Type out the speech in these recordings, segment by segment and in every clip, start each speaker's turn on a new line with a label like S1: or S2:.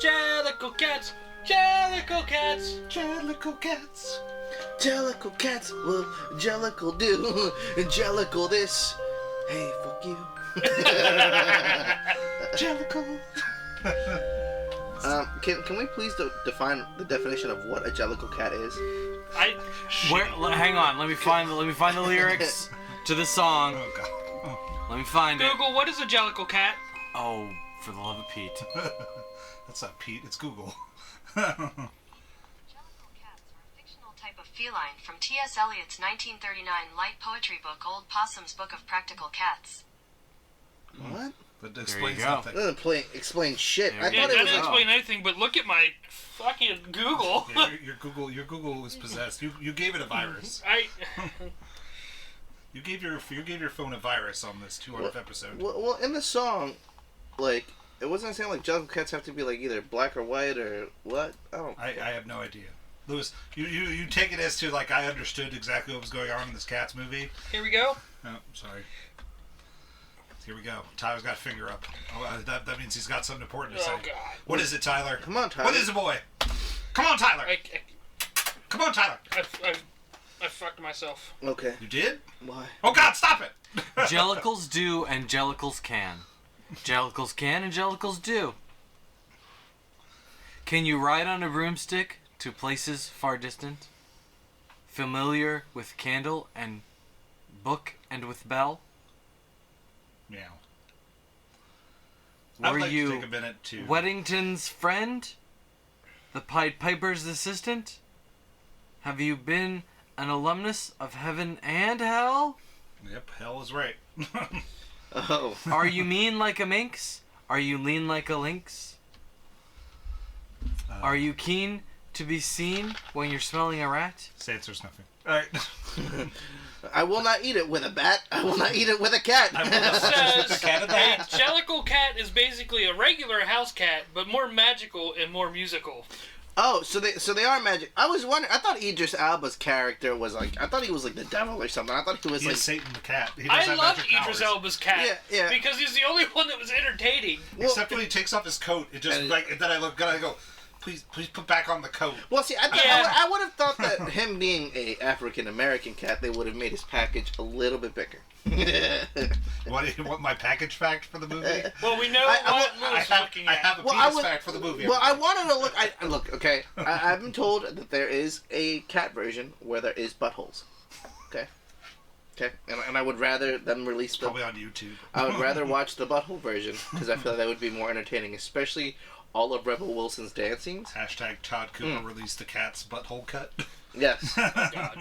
S1: Jellicle cats, jellicle cats,
S2: Jellicle cats.
S3: Jellicle cats will jellicle do, jellicle this. Hey, fuck you.
S2: Jellicle.
S3: Can we please define the definition of what a jellicle cat is?
S1: Hang on, let me find the lyrics to the song.
S2: Oh god. Oh.
S1: Let me find it.
S4: Google, what is a jellicle cat?
S1: Oh, for the love of Pete.
S2: That's not Pete, it's Google.
S5: Jellicle cats are a fictional type of feline from T.S. Eliot's 1939 light poetry book Old Possum's Book of Practical Cats.
S3: What?
S2: That
S1: There
S2: explains
S1: you go.
S2: nothing.
S3: That doesn't explain shit.
S1: Yeah,
S3: I
S4: Yeah,
S3: thought
S4: that
S3: it was
S4: doesn't
S3: like,
S4: explain anything, but look at my fucking Google.
S2: Yeah, your Google was possessed. You gave it a virus. You gave your phone a virus on this 200th episode.
S3: well, in the song, like, it wasn't saying like jellicle cats have to be like either black or white or what?
S2: I have no idea. Lewis, you take it as to like I understood exactly what was going on in this Cats movie.
S4: Here we go.
S2: Oh, sorry. Here we go. Tyler's got a finger up. Oh, that means he's got something important to say.
S4: Oh, God.
S2: What is it, Tyler?
S3: Come on, Tyler.
S2: What is it, boy? Come on, Tyler. Come on, Tyler.
S4: I fucked myself.
S3: Okay.
S2: You did?
S3: Why?
S2: Oh, God, stop it.
S1: Jellicles do and jellicles can. Jellicles can and jellicles do. Can you ride on a broomstick to places far distant? Familiar with candle and book and with bell?
S2: Meow.
S1: Were
S2: I'd like
S1: you
S2: to take a minute to...
S1: Weddington's friend? The Pied Piper's assistant? Have you been an alumnus of heaven and hell?
S2: Yep, hell is right.
S3: Oh.
S1: Are you mean like a minx? Are you lean like a lynx? Are you keen to be seen when you're smelling a rat?
S2: Say answers nothing. All right.
S3: I will not eat it with a bat. I will not eat it with a cat.
S2: I will not
S4: Says
S2: the cat of
S4: a
S2: that.
S4: jellicle cat is basically a regular house cat, but more magical and more musical.
S3: Oh, so they are magic. I was wondering. I thought Idris Elba's character was like. I thought he was like the devil or something. I thought he was
S2: He
S3: like.
S2: is Satan the cat. He does
S4: I
S2: have
S4: loved
S2: magic
S4: Idris
S2: powers.
S4: Elba's cat
S3: Yeah.
S4: because he's the only one that was entertaining.
S2: Except when he takes off his coat, it just
S3: And-
S2: like then I look and I go, please put back on the coat.
S3: Well, see,
S4: Yeah.
S3: I would have thought that him being a African American cat, they would have made his package a little bit bigger.
S2: What do you want my package fact for the movie?
S4: Well, we know
S3: I-
S4: what
S2: I
S4: Louis is
S2: have,
S4: looking
S2: I
S4: at.
S2: have a
S3: Well, I
S2: penis
S3: was-
S2: fact for the movie.
S3: Well, I wanted to look. Look, okay. I've been told that there is a cat version where there is buttholes. Okay. Okay. And I would rather them release the.
S2: Probably on YouTube.
S3: I would rather watch the butthole version because I feel like that would be more entertaining, especially all of Rebel Wilson's dancings.
S2: Hashtag Todd Cooper released the cat's butthole cut.
S3: Yes.
S4: God.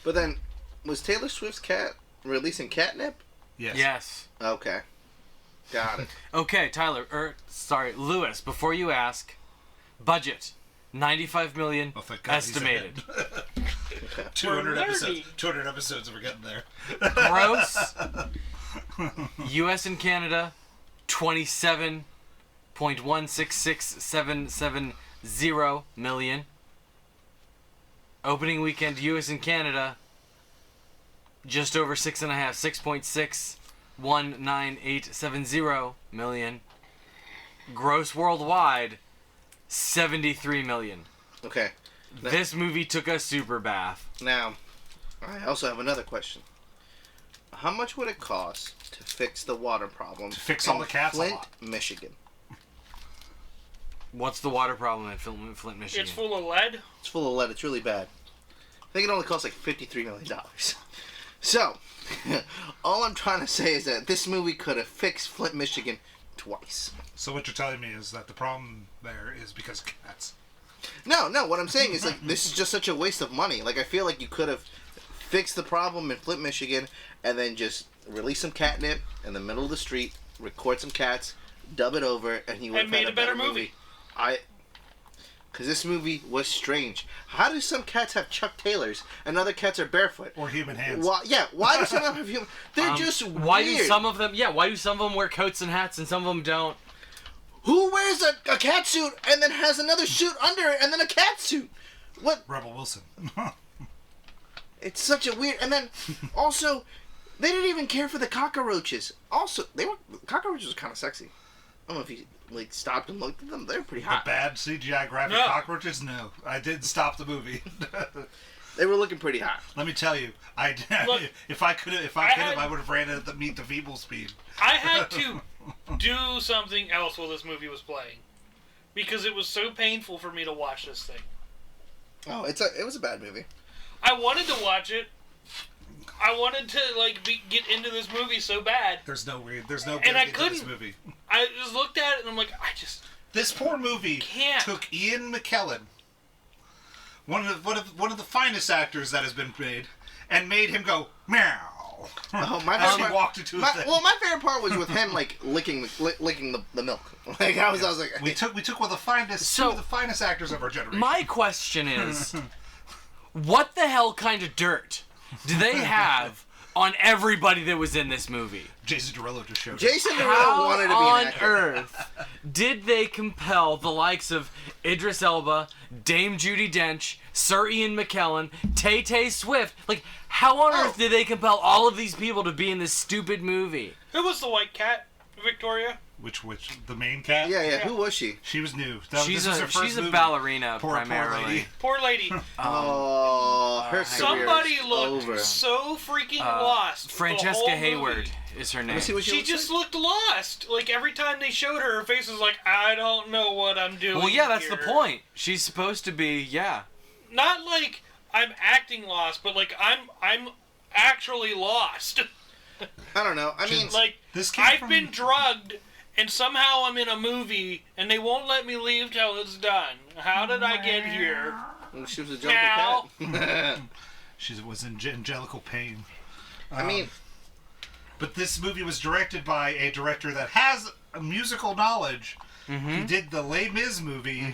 S3: But then, was Taylor Swift's cat releasing catnip?
S2: Yes.
S1: Yes.
S3: Okay. Got it.
S1: Okay, Tyler, Lewis, before you ask, budget, 95 million
S2: Oh, thank God he's
S1: estimated.
S2: ahead. 200
S4: We're
S2: episodes.
S4: nerdy.
S2: 200 episodes and we're getting there.
S1: Gross, U.S. and Canada, 27.166770 million. Opening weekend, U.S. and Canada, just over 6.5, 6.19870 million. Gross worldwide, 73 million.
S3: Okay.
S1: This movie took a super bath.
S3: Now, I also have another question. How much would it cost to fix the water problem
S2: To fix
S3: in
S2: all the cats a
S3: Flint,
S2: lot.
S3: Michigan?
S1: What's the water problem in Flint, Michigan?
S4: It's full of lead.
S3: It's full of lead. It's really bad. I think it only costs like $53 million. So, all I'm trying to say is that this movie could have fixed Flint, Michigan twice.
S2: So what you're telling me is that the problem there is because of cats.
S3: No, what I'm saying is like this is just such a waste of money. Like I feel like you could have fixed the problem in Flint, Michigan, and then just release some catnip in the middle of the street, record some cats, dub it over, and you would have
S4: made
S3: had
S4: a better movie.
S3: Because this movie was strange. How do some cats have Chuck Taylors and other cats are barefoot?
S2: Or human hands.
S3: Why do some of them have human? They're just
S1: Why
S3: weird.
S1: do some of them? Yeah, why do some of them wear coats and hats and some of them don't?
S3: Who wears a cat suit and then has another suit under it and then a cat suit? What?
S2: Rebel Wilson.
S3: It's such a weird. And then also, they didn't even care for the cockroaches. Also, cockroaches were kind of sexy. don't know if he like stopped and looked at them. They're pretty
S2: The
S3: hot.
S2: bad CGI graphic
S4: No.
S2: cockroaches? No. I didn't stop the movie.
S3: They were looking pretty hot.
S2: Let me tell you,
S4: Look,
S2: if I could have, I would have ran it at the Meet the Feeble speed.
S4: I had to do something else while this movie was playing because it was so painful for me to watch this thing.
S3: Oh, it was a bad movie.
S4: I wanted to watch it. I wanted to get into this movie so bad.
S2: There's no
S4: And
S2: getting
S4: I
S2: into this
S4: couldn't.
S2: movie.
S4: I just looked at it and I'm like,
S2: This poor movie
S4: Can't.
S2: took Ian McKellen, one of the finest actors that has been made, and made him go meow.
S3: Oh, my
S2: As
S3: favorite
S2: he walked into a thing.
S3: Well, my favorite part was with him like licking the milk. Like I was like,
S2: We took one of the finest, two of the finest actors of our generation.
S1: My question is, what the hell kind of dirt do they have on everybody that was in this movie?
S2: Jason Derulo just showed.
S3: Jason Derulo
S1: How
S3: wanted to be
S1: on
S3: an actor.
S1: earth did they compel the likes of Idris Elba, Dame Judi Dench, Sir Ian McKellen, Tay-Tay Swift? Like, how on earth did they compel all of these people to be in this stupid movie?
S4: who was the white cat, Victoria?
S2: Which the main cat?
S3: Yeah. Who was she?
S2: She was new.
S1: She's
S2: this was her first
S1: she's a
S2: movie.
S1: ballerina
S2: Poor
S1: primarily.
S2: lady.
S4: Poor lady.
S3: Oh, her career
S4: Somebody
S3: is
S4: looked
S3: over.
S4: so freaking lost. the
S1: Francesca
S4: whole
S1: Hayward
S4: movie.
S1: is her name.
S3: Let me see what
S4: She
S3: looks
S4: just
S3: like.
S4: looked lost. Like every time they showed her, her face was like, I don't know what I'm doing.
S1: Well, yeah, that's the
S4: here."
S1: point. She's supposed to be,
S4: Not like I'm acting lost, but like I'm actually lost.
S3: I don't know. I mean,
S4: Like
S2: This came
S4: I've
S2: from-
S4: been drugged, and somehow I'm in a movie, and they won't let me leave till it's done. How did I get here?
S3: she was a
S4: Meow.
S3: jungle cat.
S2: She was in angelical pain.
S3: I mean,
S2: But this movie was directed by a director that has a musical knowledge.
S1: Mm-hmm.
S2: He did the Les Mis movie,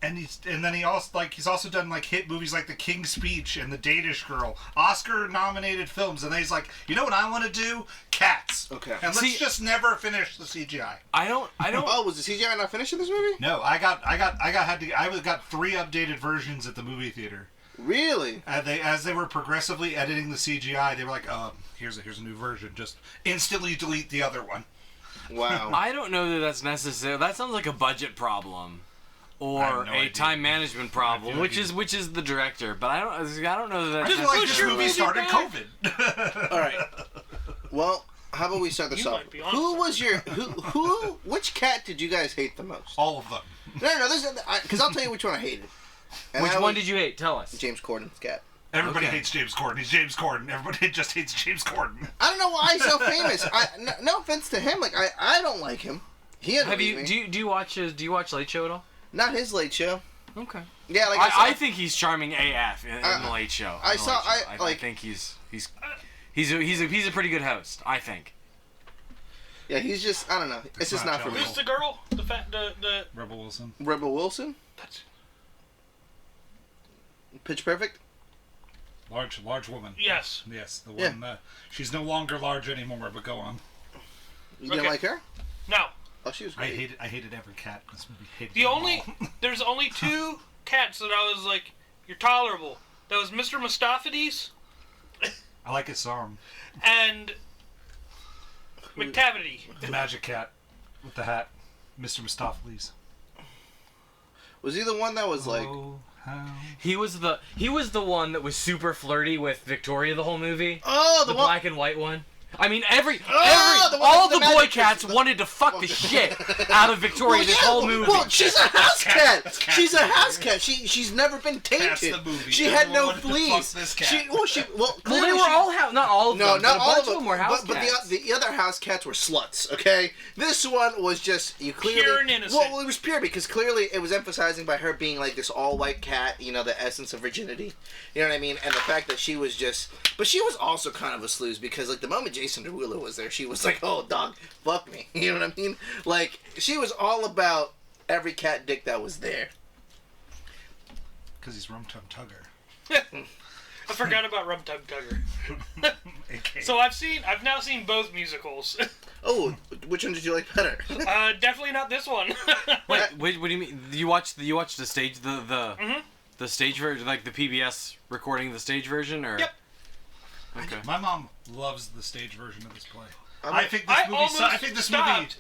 S2: and then he's also done like hit movies like The King's Speech and The Danish Girl, Oscar-nominated films. And then he's like, you know what I want to do? Cats.
S3: Okay.
S2: And
S1: See-
S2: let's just never finish the CGI.
S1: I don't.
S3: oh, was the CGI not finished in this movie?
S2: No, I got 3 updated versions at the movie theater.
S3: Really?
S2: As they were progressively editing the CGI, they were like, here's a new version. Just instantly delete the other one.
S3: Wow.
S1: I don't know that that's necessary. That sounds like a budget problem,
S2: I
S1: or
S2: have no
S1: a
S2: idea.
S1: time management problem,
S2: I
S1: which
S2: feel
S1: is the director. But I don't know that
S2: I
S1: that's
S2: feel like
S4: push
S2: this
S4: your
S2: movie
S4: movie
S2: started
S4: back.
S2: COVID.
S3: All right. Well, how about we start this
S4: You
S3: off?
S4: might be on
S3: Who
S4: something.
S3: was your which cat did you guys hate the most?
S2: All of them.
S3: No, this because I'll tell you which one I hated. And
S1: Which
S3: that
S1: one
S3: was
S1: did you hate? Tell us.
S3: James Corden's cat.
S2: Everybody
S1: Okay.
S2: hates James Corden. He's James Corden. Everybody just hates James Corden.
S3: I don't know why he's so famous. No offense to him, like I don't like him. He
S1: Have
S3: annoys
S1: you
S3: me.
S1: do you watch Late Show at all?
S3: Not his Late Show.
S1: Okay.
S3: Yeah, like
S1: I think he's charming AF in the Late Show.
S3: I
S1: In the
S3: saw-
S1: Late Show.
S3: I,
S1: I
S3: like-
S1: think he's a pretty good host. I think.
S3: yeah, he's just I don't know. It's just
S2: not
S3: not for me.
S4: Who's the girl? The
S2: Rebel Wilson.
S3: Rebel Wilson,
S4: that's,
S3: Pitch Perfect.
S2: Large woman.
S4: yes.
S2: Yes, the
S3: Yeah.
S2: one. She's no longer large anymore. But go on.
S3: You didn't
S4: Okay.
S3: like her?
S4: No.
S3: Oh, she was
S2: I
S3: great.
S2: hated every cat in this movie. Hated
S4: The
S2: them
S4: only
S2: all.
S4: there's only 2 cats that I was like, you're tolerable. That was Mr. Mustaphides
S2: I like his song.
S4: and McTavity.
S2: The magic cat with the hat, Mr. Mistopheles.
S3: Was he the one that was like?
S2: Oh, how...
S1: He was the one that was super flirty with Victoria the whole movie.
S3: Oh,
S1: The
S3: the one.
S1: black and white one. I mean,
S3: the one
S1: all
S3: with
S1: the
S3: the
S1: boy
S3: magic
S1: cats
S3: trick.
S1: wanted to fuck the shit out of Victoria this whole movie.
S3: Well, she's a house cat.
S2: That's cat.
S3: She's a house cat. She's never been tainted.
S2: That's the movie.
S3: She had no
S2: Everyone wanted to
S3: fleas.
S2: fuck this cat.
S1: Well,
S3: Clearly
S1: they were all not all of
S3: No,
S1: them.
S3: not
S1: but a
S3: all
S1: bunch
S3: of them.
S1: were house
S3: but
S1: cats.
S3: the other house cats were sluts. Okay, this one was just you clearly
S4: Pure and innocent.
S3: Well, it was pure because clearly it was emphasizing by her being like this all white cat. You know, the essence of virginity. You know what I mean? And the fact that she was just, but she was also kind of a sleuth because like the moment Jason Derulo was there, she was like, "Oh, dog, fuck me." You know what I mean? Like she was all about every cat dick that was there.
S2: Because he's Rum Tum Tugger.
S4: I forgot about Rum Tum Tugger.
S2: Okay.
S4: So I've now seen both musicals.
S3: Oh, which one did you like better?
S4: Definitely not this one.
S1: Wait, what do you mean? You watched the stage the stage version, like the PBS recording the stage version, or?
S4: Yep.
S1: Okay.
S2: My mom loves the stage version of this play.
S3: I'm-
S2: I think this
S4: I
S2: movie.
S4: almost
S2: I think this movie.
S4: stopped.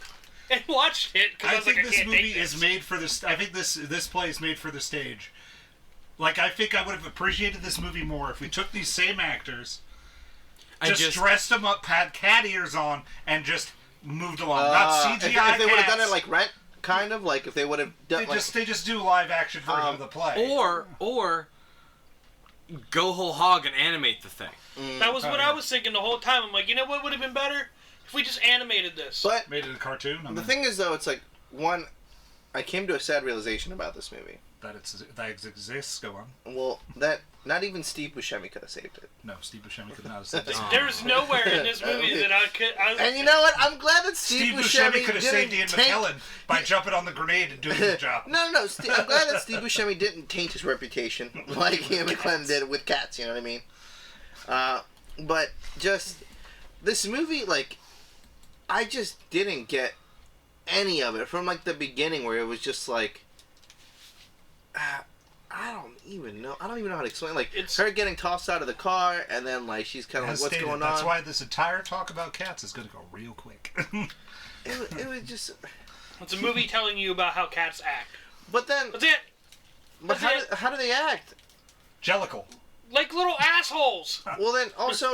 S4: and watched it because I
S2: I
S4: was like,
S2: think
S4: I
S2: this
S4: can't
S2: movie
S4: take this.
S2: is made for this. I think this play is made for the stage. Like, I think I would have appreciated this movie more if we took these same actors, just dressed them up, had cat ears on, and just moved along. Not CGI
S3: If they would have done
S2: cats.
S3: it like Rent, kind of like if they would have done
S2: They just do live action version of the play.
S1: Or go whole hog and animate the thing.
S4: That was what I was thinking the whole time. I'm like, you know what would have been better? If we just animated this.
S3: But
S2: Made it a cartoon.
S3: the thing is, though, it's like one. I came to a sad realization about this movie.
S2: that it exists. Go on.
S3: Well, that not even Steve Buscemi could have saved it.
S2: No, Steve Buscemi could not have said this.
S4: There's nowhere in this movie that I could.
S3: And you know what? I'm glad that
S2: Steve Buscemi could have saved Ian
S3: taint-
S2: McKellen by jumping on the grenade and doing the job.
S3: No. I'm glad that Steve Buscemi didn't taint his reputation like Ian McKellen did with Cats. You know what I mean? But just this movie, like, I just didn't get any of it from like the beginning, where it was just like, I don't even know how to explain. Like,
S4: It's-
S3: her getting tossed out of the car, and then like she's kind of like,
S2: As
S3: what's
S2: stated,
S3: going
S2: that's
S3: on?
S2: why this entire talk about cats is going to go real quick.
S3: It was just.
S4: It's a movie telling you about how cats act.
S3: But then,
S4: That's it.
S3: but
S4: That's
S3: how do they act?
S2: Jellicle.
S4: Like little assholes.
S3: Well, then also,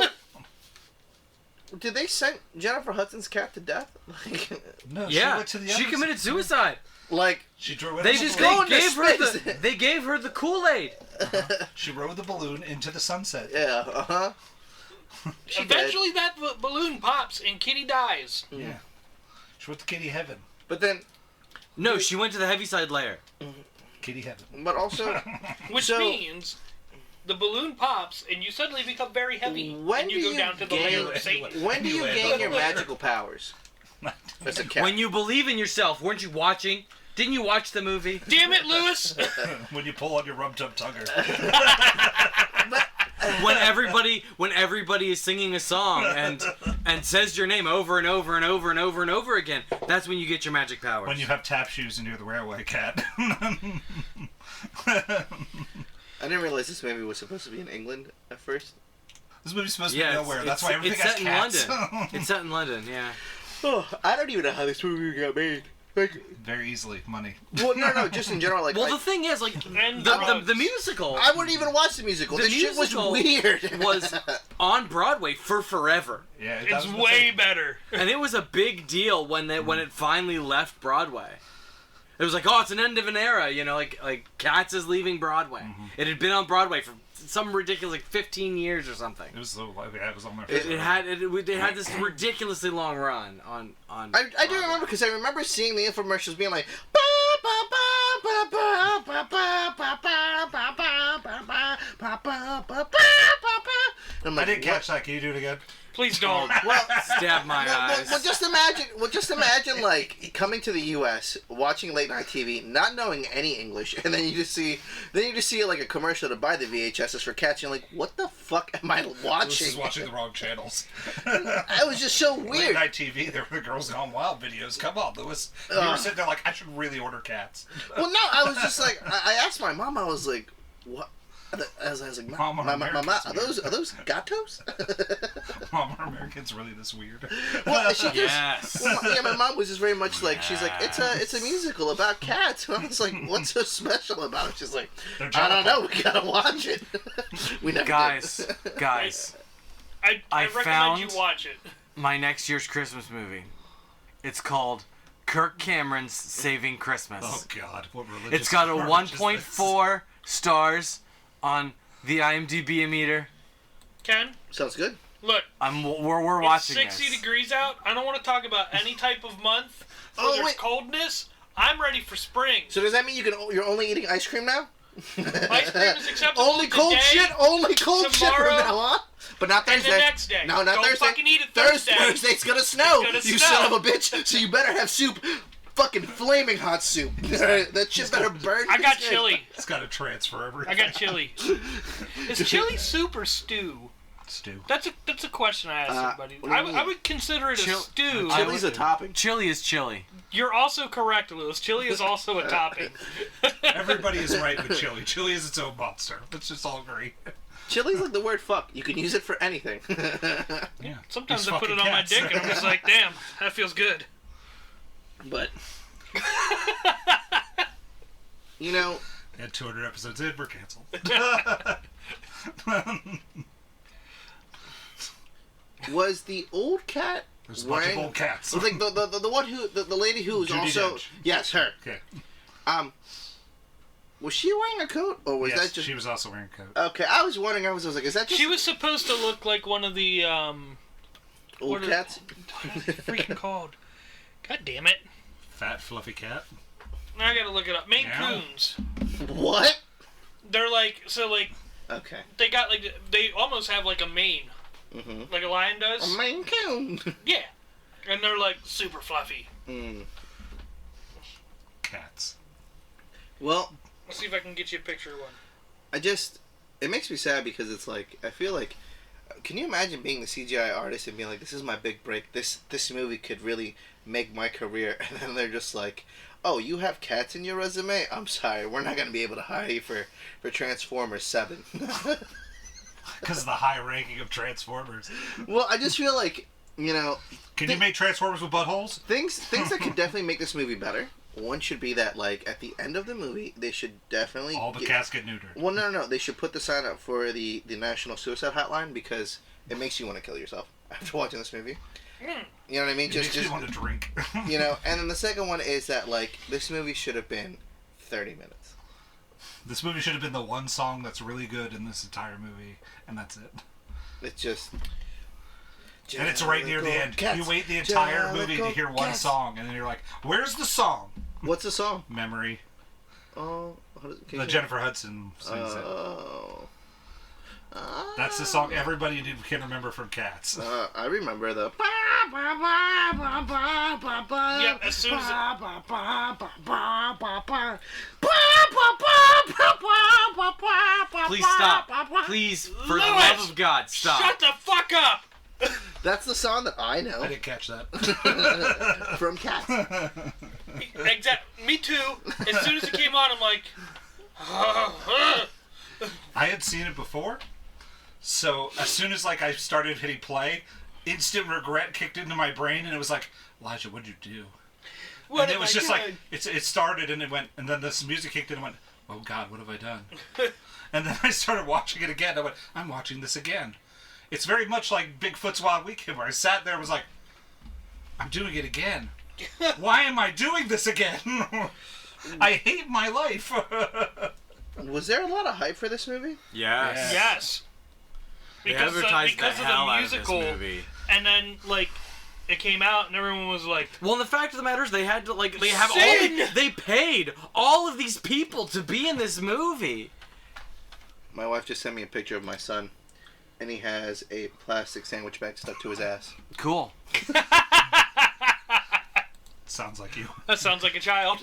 S3: did they send Jennifer Hudson's cat to death? Like,
S2: No,
S1: Yeah,
S2: she went to the
S1: she
S2: other
S1: committed
S2: side.
S1: suicide.
S3: like
S2: She drew
S1: They
S2: it.
S1: just
S3: going to space.
S1: they gave her the Kool-Aid.
S2: She rode the balloon into the sunset.
S3: yeah,
S4: Eventually, that balloon pops and Kitty dies.
S2: Yeah. She went to Kitty Heaven.
S3: But then,
S1: No, she went to the Heaviside layer.
S2: Kitty Heaven.
S3: but also,
S4: Which
S3: So-
S4: means the balloon pops and you suddenly become very heavy.
S3: When
S4: and you
S3: do
S4: go
S3: you
S4: down to the
S3: gain-
S4: layer of Satan.
S3: when do you gain your magical powers as a cat?
S1: When you believe in yourself, weren't you watching? Didn't you watch the movie?
S4: Damn it, Lewis!
S2: When you pull on your rum-tum-tugger.
S1: When everybody is singing a song and says your name over and over and over and over and over again, that's when you get your magic powers.
S2: When you have tap shoes and you're the railway cat.
S3: I didn't realize this movie was supposed to be in England at first.
S2: This movie's supposed to
S1: yeah,
S2: be nowhere. That's why everything
S1: it's
S2: has
S1: set
S2: cats.
S1: in London. It's set in London, yeah.
S3: Oh, I don't even know how this movie got made. Like,
S2: Very easily. Money.
S3: well, no, just in general. Like,
S1: Well, the thing is, like,
S4: And
S1: the
S4: drugs.
S1: musical
S3: I wouldn't even watch the musical.
S1: The
S3: This shit was
S1: musical
S3: weird.
S1: was on Broadway for forever.
S2: Yeah, that
S4: It's
S2: was the
S4: way
S2: thing.
S4: better.
S1: And it was a big deal when it finally left Broadway. It was like, oh, it's an end of an era, you know, like Cats is leaving Broadway. It had been on Broadway for some ridiculous, like 15 years or something.
S2: It was so. Yeah, it was on my.
S1: It had this ridiculously long run on.
S3: I do remember because I remember seeing the infomercials being like, ba ba ba ba ba ba ba ba ba ba ba ba ba ba ba ba ba. And I'm
S2: I
S3: like,
S2: didn't catch that. Can you do it again?
S4: Please don't.
S3: Well,
S1: Stab my eyes.
S3: well, just imagine, like coming to the U.S., watching late night TV, not knowing any English, and then you just see like a commercial to buy the VHSs for Cats. You're like, what the fuck am I
S2: Lewis
S3: watching?
S2: is watching the wrong channels.
S3: It was just so
S2: Late
S3: weird.
S2: night TV. There were the Girls Gone Wild videos. Come on, Lewis. You were sitting there like, I should really order cats.
S3: Well, no, I was just like, I asked my mom. I was like, what? I was like,
S2: Mama,
S3: Mama,
S2: Americans
S3: are those gatos?
S2: Mom, are Americans really this weird?
S3: Well, she just,
S1: Yes.
S3: well, yeah, my mom was just very much like, she's like, it's a musical about cats. And I was like, what's so special about it? She's like,
S2: They're
S3: I don't
S2: jellicle.
S3: know, we gotta watch it. We never
S1: Guys,
S3: did.
S1: guys,
S4: I recommend
S1: found-
S4: you watch it.
S1: my next year's Christmas movie. It's called Kirk Cameron's Saving Christmas.
S2: Oh God, what religious?
S1: It's got a
S2: garbage is
S1: 1.4 stars on the IMDb meter.
S4: Ken,
S3: Sounds good.
S4: look.
S1: We're
S4: It's
S1: watching
S4: 60
S1: this.
S4: degrees out. I don't want to talk about any type of month where
S3: Oh,
S4: there's
S3: wait.
S4: coldness. I'm ready for spring.
S3: So does that mean you're only eating ice cream now?
S4: Ice cream is acceptable
S3: Only cold
S4: today,
S3: shit. Only cold shit from
S4: tomorrow,
S3: now on. But not
S4: and
S3: Thursday.
S4: the next day.
S3: No, not
S4: Don't
S3: Thursday.
S4: fucking eat it Thursday.
S3: Thursday's gonna snow.
S4: It's gonna
S3: You
S4: snow.
S3: son of a bitch. So you better have soup. Fucking flaming hot soup. That shit better burn.
S4: I got
S3: your
S4: chili.
S3: skin.
S2: It's got to transfer everything.
S4: I got chili. Is chili soup or stew?
S2: Stew.
S4: That's a question I ask everybody.
S3: what do you mean?
S4: I would consider it a
S1: Chil-
S4: stew.
S3: Chili's a topping.
S1: Chili is chili.
S4: You're also correct, Lewis. Chili is also a topping.
S2: Everybody is right with chili. Chili is its own monster. Let's just all agree.
S3: Chili's like the word fuck. You can use it for anything.
S2: Yeah.
S4: Sometimes
S2: These
S4: I put it
S2: fucking
S4: on my
S2: cats.
S4: dick and I'm just like, damn, that feels good.
S3: But you know,
S2: And 200 episodes in, we're canceled.
S3: was the old cat
S2: There's a bunch of
S3: wearing
S2: old cats.
S3: like the one who the lady who was
S2: Judi
S3: also
S2: Dench.
S3: yes, her.
S2: Okay.
S3: Was she wearing a coat or was
S2: Yes,
S3: that just
S2: she was also wearing a coat.
S3: Okay, I was wondering. I was like, is that just
S4: She was supposed to look like one of the
S3: old
S4: what are-
S3: cats?
S4: What is it freaking called? God damn it!
S2: Fat, fluffy cat.
S4: Now I gotta look it up. Maine
S2: Yeah.
S4: Coons.
S3: What?
S4: They're like
S3: Okay.
S4: they got they almost have like a mane,
S3: Mm-hmm.
S4: like a lion does.
S3: A Maine Coon.
S4: Yeah, and they're like super fluffy.
S2: Cats.
S3: Well,
S4: Let's see if I can get you a picture of one.
S3: it makes me sad because it's like I feel like, can you imagine being the CGI artist and being like, this is my big break. This movie could really make my career, and then they're just like, oh, you have cats in your resume? I'm sorry, we're not gonna be able to hire you for Transformers 7.
S2: Because of the high ranking of Transformers.
S3: Well, I just feel like, you know,
S2: Can you make Transformers with buttholes?
S3: things that could definitely make this movie better. One should be that, like, at the end of the movie, they should definitely
S2: All the cats get neutered.
S3: Well, no. They should put the sign up for the National Suicide Hotline because it makes you want to kill yourself after watching this movie. You know what I mean?
S2: It makes me want to drink.
S3: You know. And then the second one is that, like, this movie should have been 30 minutes.
S2: This movie should have been the one song that's really good in this entire movie, and that's it.
S3: It's just.
S2: And it's right near the end.
S3: Cats,
S2: You wait the entire movie to
S3: Jellicle
S2: hear one
S3: cats.
S2: song, and then you're like, "Where's the song?"
S3: What's the song?
S2: Memory.
S3: Oh, how does, can
S2: The
S3: you-
S2: Jennifer Hudson sings it.
S3: Oh.
S2: That's the song everybody can remember from Cats.
S3: I remember the.
S4: Yep, as soon as
S1: Please stop. Please, for the
S4: Louis,
S1: love of God, stop.
S4: Shut the fuck up!
S3: That's the song that I know
S2: I didn't catch that.
S3: from Cats.
S4: Me too. As soon as it came on, I'm like,
S2: I had seen it before, so as soon as I started hitting play, instant regret kicked into my brain, and it was like, Elijah, what'd you do?
S4: what
S2: And it
S4: am
S2: was
S4: I
S2: just
S4: doing?
S2: like it started, and it went, and then this music kicked in, and went, oh God, what have I done? And then I started watching it again. I went, I'm watching this again. It's very much like Bigfoot's Wild Weekend, where I sat there and was like, I'm doing it again. Why am I doing this again? I hate my life.
S3: Was there a lot of hype for this movie?
S1: Yes.
S4: Yes.
S1: They
S4: Because
S1: advertised
S4: because
S1: the
S4: of
S1: hell
S4: the
S1: out of
S4: musical,
S1: this movie.
S4: and then it came out, and everyone was like,
S1: Well, and the fact of the matter is, they had to they have
S4: Sing!
S1: they paid all of these people to be in this movie.
S3: My wife just sent me a picture of my son, and he has a plastic sandwich bag stuck to his ass.
S1: Cool.
S2: Sounds like you.
S4: "That sounds like a child."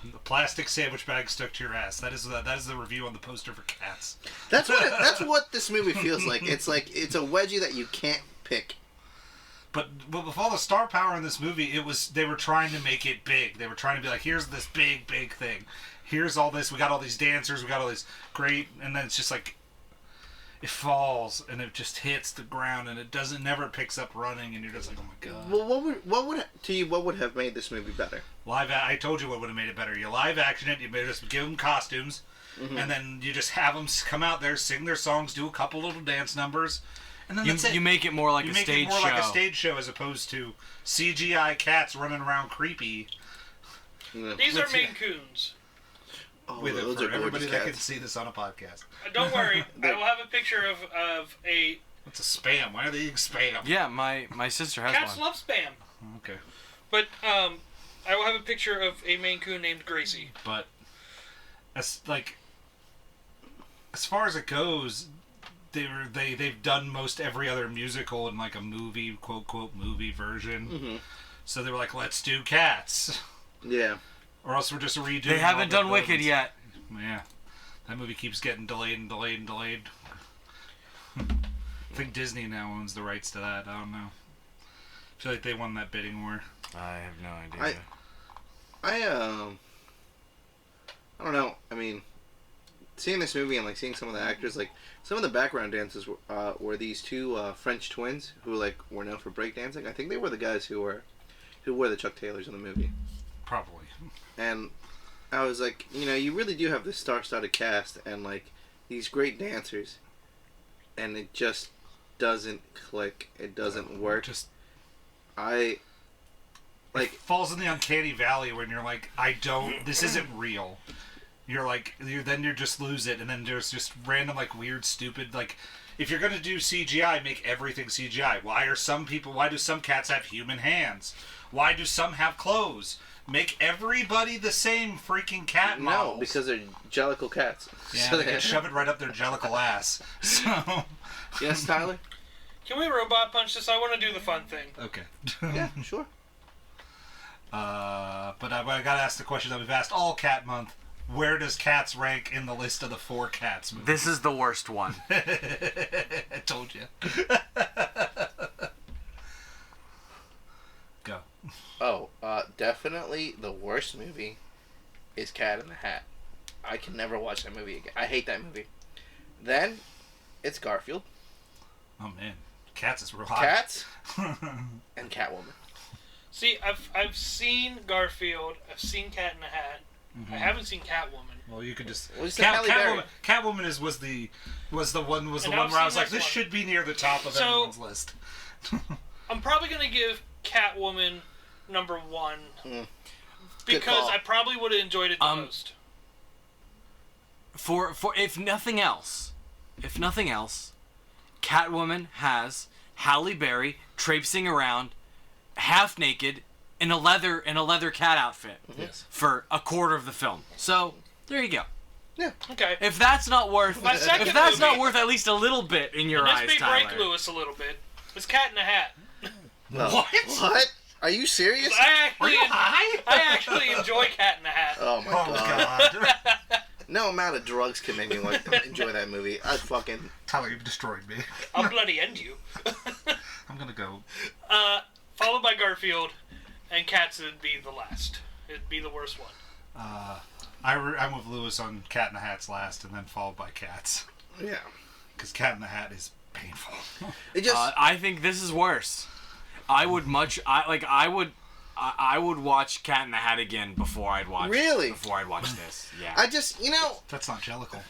S2: The plastic sandwich bag stuck to your ass. That is the review on the poster for Cats.
S3: That's what this movie feels like. It's a wedgie that you can't pick.
S2: But with all the star power in this movie, they were trying to make it big. They were trying to be like, here's this big thing. Here's all this. We got all these dancers. We got all these great. And then it's just like, it falls and it just hits the ground and it never picks up running. And you're just like, oh my God.
S3: Well, what would have made this movie better?
S2: I told you what would have made it better. You live action it. You better just give them costumes.
S3: Mm-hmm.
S2: And then you just have them come out there, sing their songs, do a couple little dance numbers. And then that's it.
S1: You make it more like
S2: You
S1: a
S2: make
S1: stage
S2: it more
S1: show.
S2: like a stage show as opposed to CGI cats running around creepy.
S3: Yeah.
S4: These are Maine Coons.
S3: Oh,
S2: With it
S3: those
S2: for
S3: are
S2: everybody
S3: gorgeous
S2: that can
S3: cats.
S2: see this on a podcast.
S4: Don't worry, I will have a picture of a
S2: What's a spam? Why are they eating spam?
S1: Yeah, my sister has
S4: cats
S1: one.
S4: love spam.
S2: Okay,
S4: But I will have a picture of a Maine Coon named Gracie.
S2: but as far as it goes, they've done most every other musical in like a movie, quote movie version.
S3: Mm-hmm.
S2: So they were like, let's do Cats,
S3: Yeah.
S2: or else we're just redoing.
S1: They haven't
S2: all the
S1: done Wicked
S2: villains.
S1: yet.
S2: Yeah, that movie keeps getting delayed and delayed and delayed. I think Disney now owns the rights to that. I don't know. I feel like they won that bidding war.
S1: I have no idea.
S3: I don't know. I mean, seeing this movie and like seeing some of the actors, like some of the background dancers were these two French twins who like were known for breakdancing. I think they were the guys who wore the Chuck Taylors in the movie.
S2: Probably.
S3: And I was like, you really do have this star-studded cast and like these great dancers, and it just doesn't click. It doesn't work. It
S2: falls in the uncanny valley when you're like, this isn't real. You're like, you just lose it, and then there's just random, like, weird, stupid, like, if you're gonna do CGI, make everything CGI. Why do some cats have human hands? Why do some have clothes? Make everybody the same freaking cat models.
S3: No, because they're jellicle cats.
S2: Yeah, they can shove it right up their jellicle ass. So...
S3: Yes, Tyler?
S4: Can we robot punch this? I want to do the fun thing.
S2: Okay.
S3: Yeah, sure.
S2: But I gotta ask the question that we've asked all Cat Month. Where does Cats rank in the list of the 4 Cats movies?
S1: This is the worst one.
S2: I told you. Go.
S3: Oh, definitely the worst movie is Cat in the Hat. I can never watch that movie again. I hate that movie. Then, it's Garfield.
S2: Oh man, Cats is real hot.
S3: Cats and Catwoman.
S4: See, I've seen Garfield. I've seen Cat in the Hat. I haven't seen Catwoman.
S2: Well, you could just
S3: Catwoman
S2: was the one where
S4: I've
S2: I was
S4: seen
S2: like, this
S4: one.
S2: should be near the top of everyone's list.
S4: I'm probably gonna give Catwoman number 1 because
S3: call.
S4: I probably would have enjoyed it the most.
S1: For if nothing else, Catwoman has Halle Berry traipsing around half naked in a leather cat outfit for a quarter of the film. So there you go.
S3: Yeah.
S4: Okay.
S1: If that's not worth,
S4: My second
S1: not
S4: movie-
S1: worth at least a little bit in your
S4: Let's
S1: eyes,
S4: make
S1: Tyler.
S4: break Lewis a little bit. It's Cat in the Hat.
S3: What? Are you serious?
S4: I actually enjoy Cat in the Hat.
S3: Oh my god. No amount of drugs can make me enjoy that movie. I'd fucking...
S2: Tyler, you've destroyed me.
S4: I'll bloody end you.
S2: I'm gonna go.
S4: Followed by Garfield, and Cats would be the last. It'd be the worst one.
S2: I'm with Lewis on Cat in the Hat's last, and then followed by Cats.
S3: Yeah.
S2: Because Cat in the Hat is painful.
S3: It just...
S1: I think this is worse. I would watch Cat in the Hat again before I'd watch this. Yeah.
S3: I just,
S2: That's not jellicle.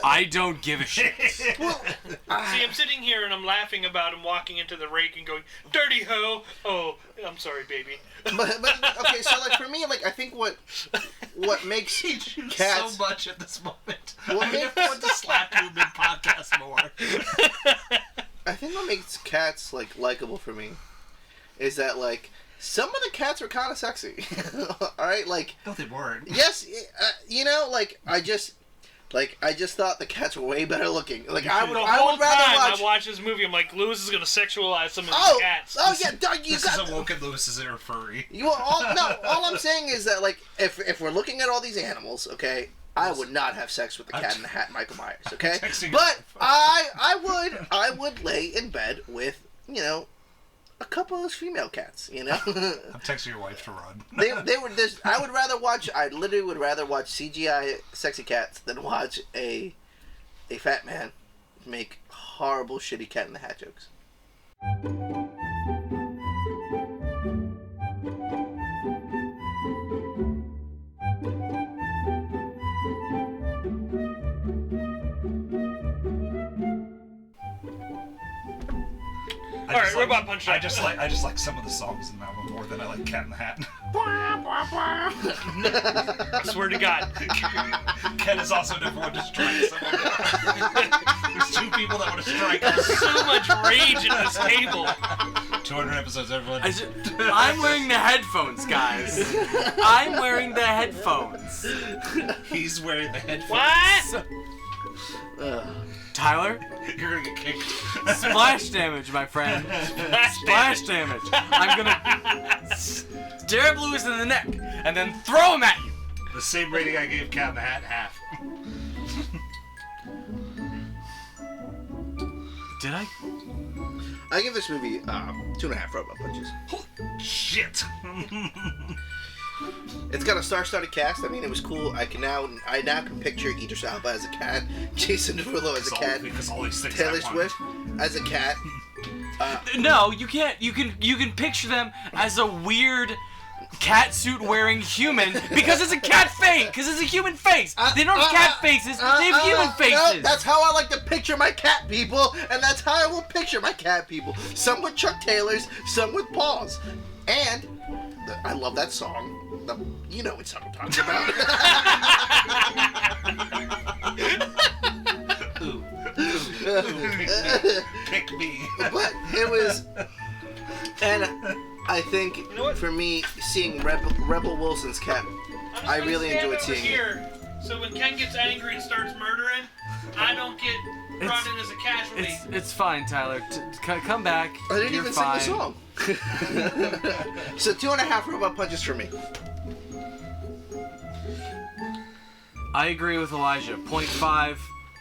S1: I don't give a shit.
S3: Well,
S4: See, I'm sitting here and I'm laughing about him walking into the rake and going, "Dirty hoe!" Oh, I'm sorry, baby.
S3: but okay, so like for me, like I think what makes Cats
S2: so much at this moment.
S3: What
S2: I want to slap you mid podcast more.
S3: I think what makes Cats like likable for me is that like some of the cats are kind of sexy. All right, like
S2: No, they weren't.
S3: yes, I just thought the cats were way better looking. Like I would rather watch.
S4: I watch this movie, I'm like, Lewis is gonna sexualize some of these
S3: Oh,
S4: cats.
S3: oh yeah, you
S2: This
S3: got.
S2: is Awoken Lewis's inner furry.
S3: All I'm saying is that like if we're looking at all these animals, okay, I would not have sex with the Cat in the Hat, Michael Myers, okay? But I would lay in bed with a couple of those female cats,
S2: I'm texting your wife to run.
S3: they were just. I literally would rather watch CGI sexy cats than watch a fat man make horrible, shitty Cat in the Hat jokes.
S4: Alright, Robot Punch.
S2: I just like some of the songs in that one more than I like Cat in the Hat.
S4: I swear to God.
S2: Ken is also never one to strike someone. There's 2 people that want to strike us.
S4: So much rage at this table.
S2: 200 episodes, everyone.
S1: I'm wearing the headphones, guys. I'm wearing the headphones.
S2: He's wearing the headphones.
S4: What?
S1: Tyler,
S2: You're gonna get kicked.
S1: splash damage, my friend. Splash damage. I'm gonna stab Lewis in the neck and then throw him at you.
S2: The same rating I gave Cat in the Hat, half.
S1: Did I?
S3: I give this movie 2.5 robot punches.
S2: Shit.
S3: It's got a star-studded cast. I mean, it was cool. I now can picture Idris Elba as a cat, Jason Derulo as a cat,
S2: Because all these things
S3: Taylor
S2: I want.
S3: Swift as a cat.
S1: No, you can't. You can picture them as a weird cat suit wearing human because it's a cat face. Because it's a human face. They don't have cat faces. They have human faces.
S3: No, that's how I like to picture my cat people, and that's how I will picture my cat people. Some with Chuck Taylors, some with paws. And I love that song. You know what song I'm talking about.
S2: Pick me.
S3: But it was, and I think for me, seeing Rebel Wilson's cat, I really enjoyed seeing
S4: here, so when Ken gets angry and starts murdering, I don't get brought in as a casualty.
S1: It's fine, Tyler. Come back.
S3: I didn't
S1: You're
S3: even
S1: fine.
S3: sing the song. So 2.5 robot punches for me.
S1: I agree with Elijah. 0.5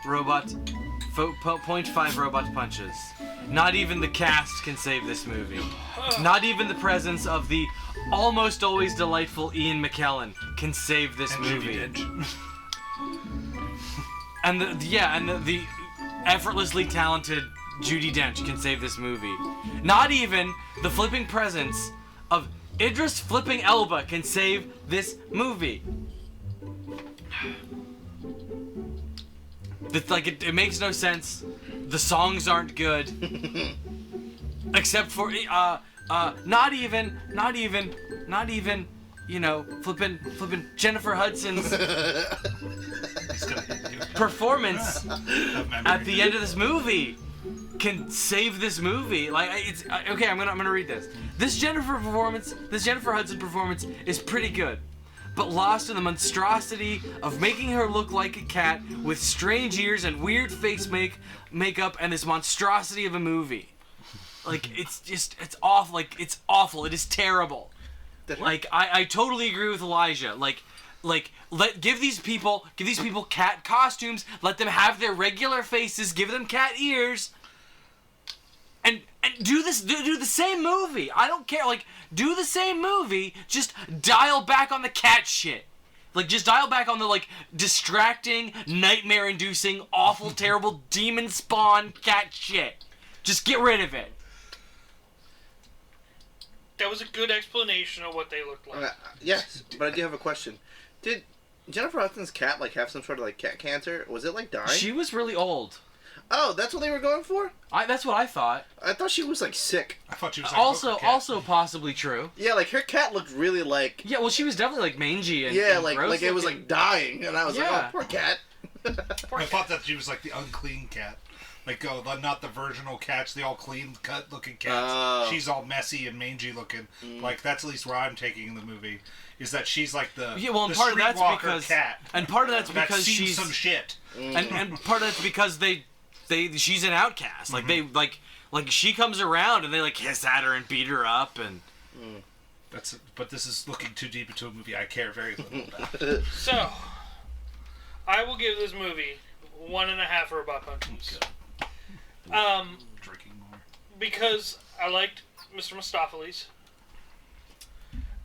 S1: robot 0.5 robot punches. Not even the cast can save this movie. Not even the presence of the almost always delightful Ian McKellen can save this movie. And the effortlessly talented Judi Dench can save this movie. Not even the flipping presence of Idris flipping Elba can save this movie. It makes no sense. The songs aren't good. Except for not even flipping Jennifer Hudson's performance at the end of this movie can save this movie. Okay, I'm gonna read this. This Jennifer Hudson performance is pretty good, but lost in the monstrosity of making her look like a cat with strange ears and weird face makeup and this monstrosity of a movie. It's awful. It's awful. It is terrible. I totally agree with Elijah. Give these people cat costumes. Let them have their regular faces. Give them cat ears. And do the same movie. I don't care. Do the same movie. Just dial back on the cat shit. Just dial back on the distracting, nightmare-inducing, awful, terrible demon spawn cat shit. Just get rid of it.
S4: That was a good explanation of what they looked like.
S3: Yes, but I do have a question. Did Jennifer Hudson's cat have some sort of cat cancer? Was it dying?
S1: She was really old.
S3: Oh, that's what they were going for?
S1: That's what I thought.
S3: I thought she was sick.
S2: I thought she was
S1: also possibly true.
S3: Yeah, her cat looked really
S1: Yeah, well, she was definitely mangy and
S3: yeah,
S1: and gross
S3: it was dying, and I was
S1: Yeah.
S3: oh, poor cat.
S2: I thought that she was the unclean cat. Not the virginal cats, the all clean cut looking cats.
S3: Oh.
S2: She's all messy and mangy looking. That's at least where I'm taking in the movie. Is that she's the
S1: and
S2: the
S1: part of that's
S2: streetwalker
S1: because
S2: cat
S1: and part of that's
S2: that's
S1: because
S2: seen
S1: she's
S2: some shit.
S1: and part of that's because she's an outcast. She comes around and they hiss at her and beat her up and.
S2: But this is looking too deep into a movie I care very little about.
S4: So, I will give this movie 1.5 robot punches.
S2: Drinking more.
S4: Because I liked Mr. Mistopheles.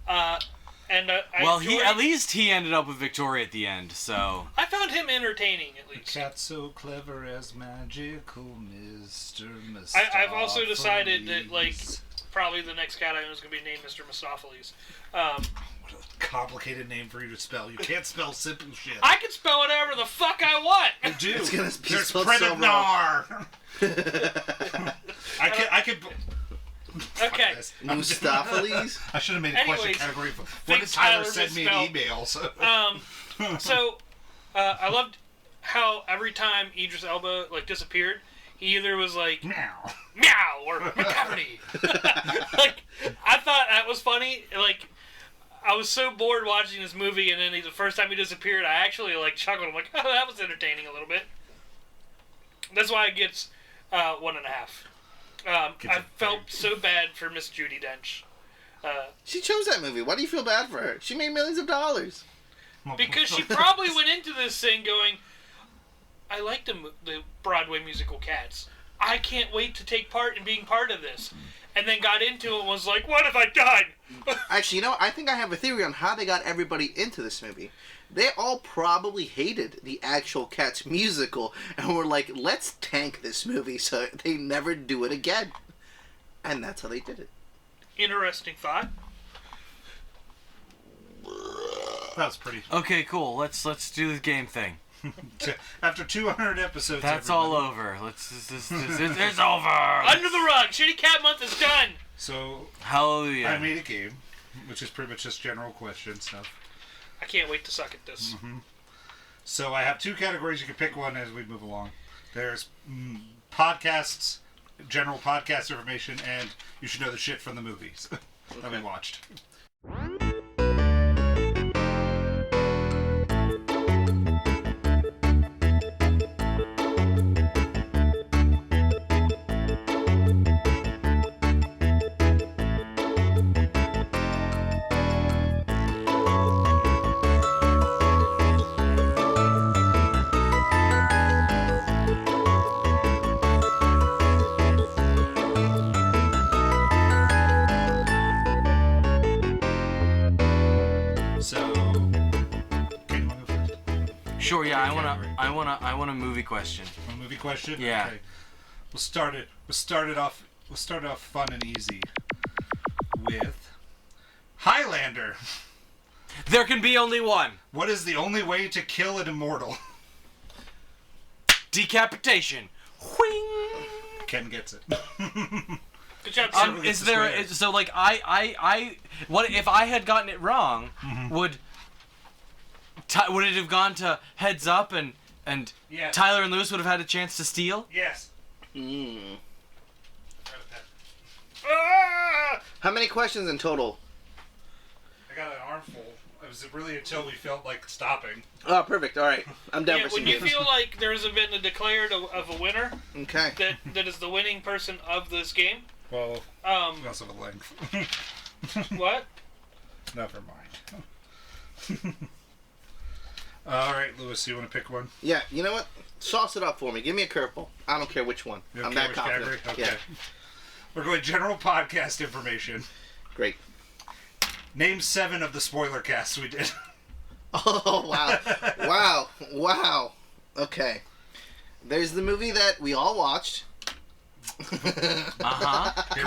S1: At least he ended up with Victoria at the end, so.
S4: I found him entertaining, at
S2: The
S4: least.
S2: cat's so clever as magical Mr. Mistopheles.
S4: I've also decided that, probably the next cat I own is going to be named Mr. Mistopheles.
S2: What a complicated name for you to spell. You can't spell simple shit.
S4: I can spell whatever the fuck I want!
S2: You do.
S3: It's gonna be
S2: There's
S3: spelled so
S2: Predator. I could.
S4: Okay.
S3: Mustopheles?
S2: I should have made a question
S4: Anyways,
S2: category for. What did
S4: thanks,
S2: Tyler
S4: Tyler,
S2: send me
S4: misspelled.
S2: an email? So.
S4: I loved how every time Idris Elba disappeared, he either was
S2: Meow.
S4: meow or McCaffrey. I thought that was funny. I was so bored watching this movie, and then the first time he disappeared, I actually chuckled. I'm oh, that was entertaining a little bit. That's why it gets 1.5. I felt so bad for Miss Judi Dench.
S3: She chose that movie. Why do you feel bad for her? She made millions of dollars.
S4: Because she probably went into this thing going, I like the Broadway musical Cats. I can't wait to take part in being part of this. and then got into it and was like, what have I done?
S3: Actually, you know, I think I have a theory on how they got everybody into this movie. They all probably hated the actual Cats musical and were like, let's tank this movie so they never do it again. And that's how they did it.
S4: Interesting thought.
S2: That was pretty.
S1: Okay, cool. Let's do the game thing.
S2: After 200 episodes,
S1: That's
S2: everybody.
S1: all over. It's over.
S4: Under the rug. Shitty Cat Month is done.
S2: So
S1: Hallelujah.
S2: I made a game, which is pretty much just general question stuff.
S4: I can't wait to suck at this.
S2: So I have 2 categories. You can pick one as we move along. There's podcasts, general podcast information, and you should know the shit from the movies that we watched.
S1: Sure, yeah, I want a movie question.
S2: A movie question?
S1: Yeah.
S2: Okay. We'll start it off fun and easy with Highlander.
S1: There can be only one.
S2: What is the only way to kill an immortal?
S1: Decapitation. Whing.
S2: Ken gets it.
S4: Good job,
S2: Several
S4: Tim.
S2: gets
S1: Is
S2: the
S1: there
S2: square.
S1: so like I what if I had gotten it wrong? Would it have gone to heads up and
S2: Yes.
S1: Tyler and Lewis would have had a chance to steal?
S2: Yes.
S4: Ah!
S3: How many questions in total?
S2: I got an armful. It was really until we felt like stopping.
S3: Oh, perfect. All right. I'm down
S4: Yeah,
S3: for some
S4: when you
S3: games.
S4: feel like there's been a declared of a winner
S3: Okay.
S4: that is the winning person of this game,
S2: Well, we also have a length.
S4: what?
S2: Never mind. All right, Lewis, you want to pick one?
S3: Yeah, you know what? Sauce it up for me. Give me a curveball. I don't care which one.
S2: You
S3: I'm
S2: okay
S3: that
S2: with
S3: confident.
S2: category? Okay.
S3: Yeah.
S2: We're going general podcast information.
S3: Great.
S2: Name 7 of the spoiler casts we did.
S3: Oh, wow. Wow. Okay. There's the movie that we all watched.
S2: Here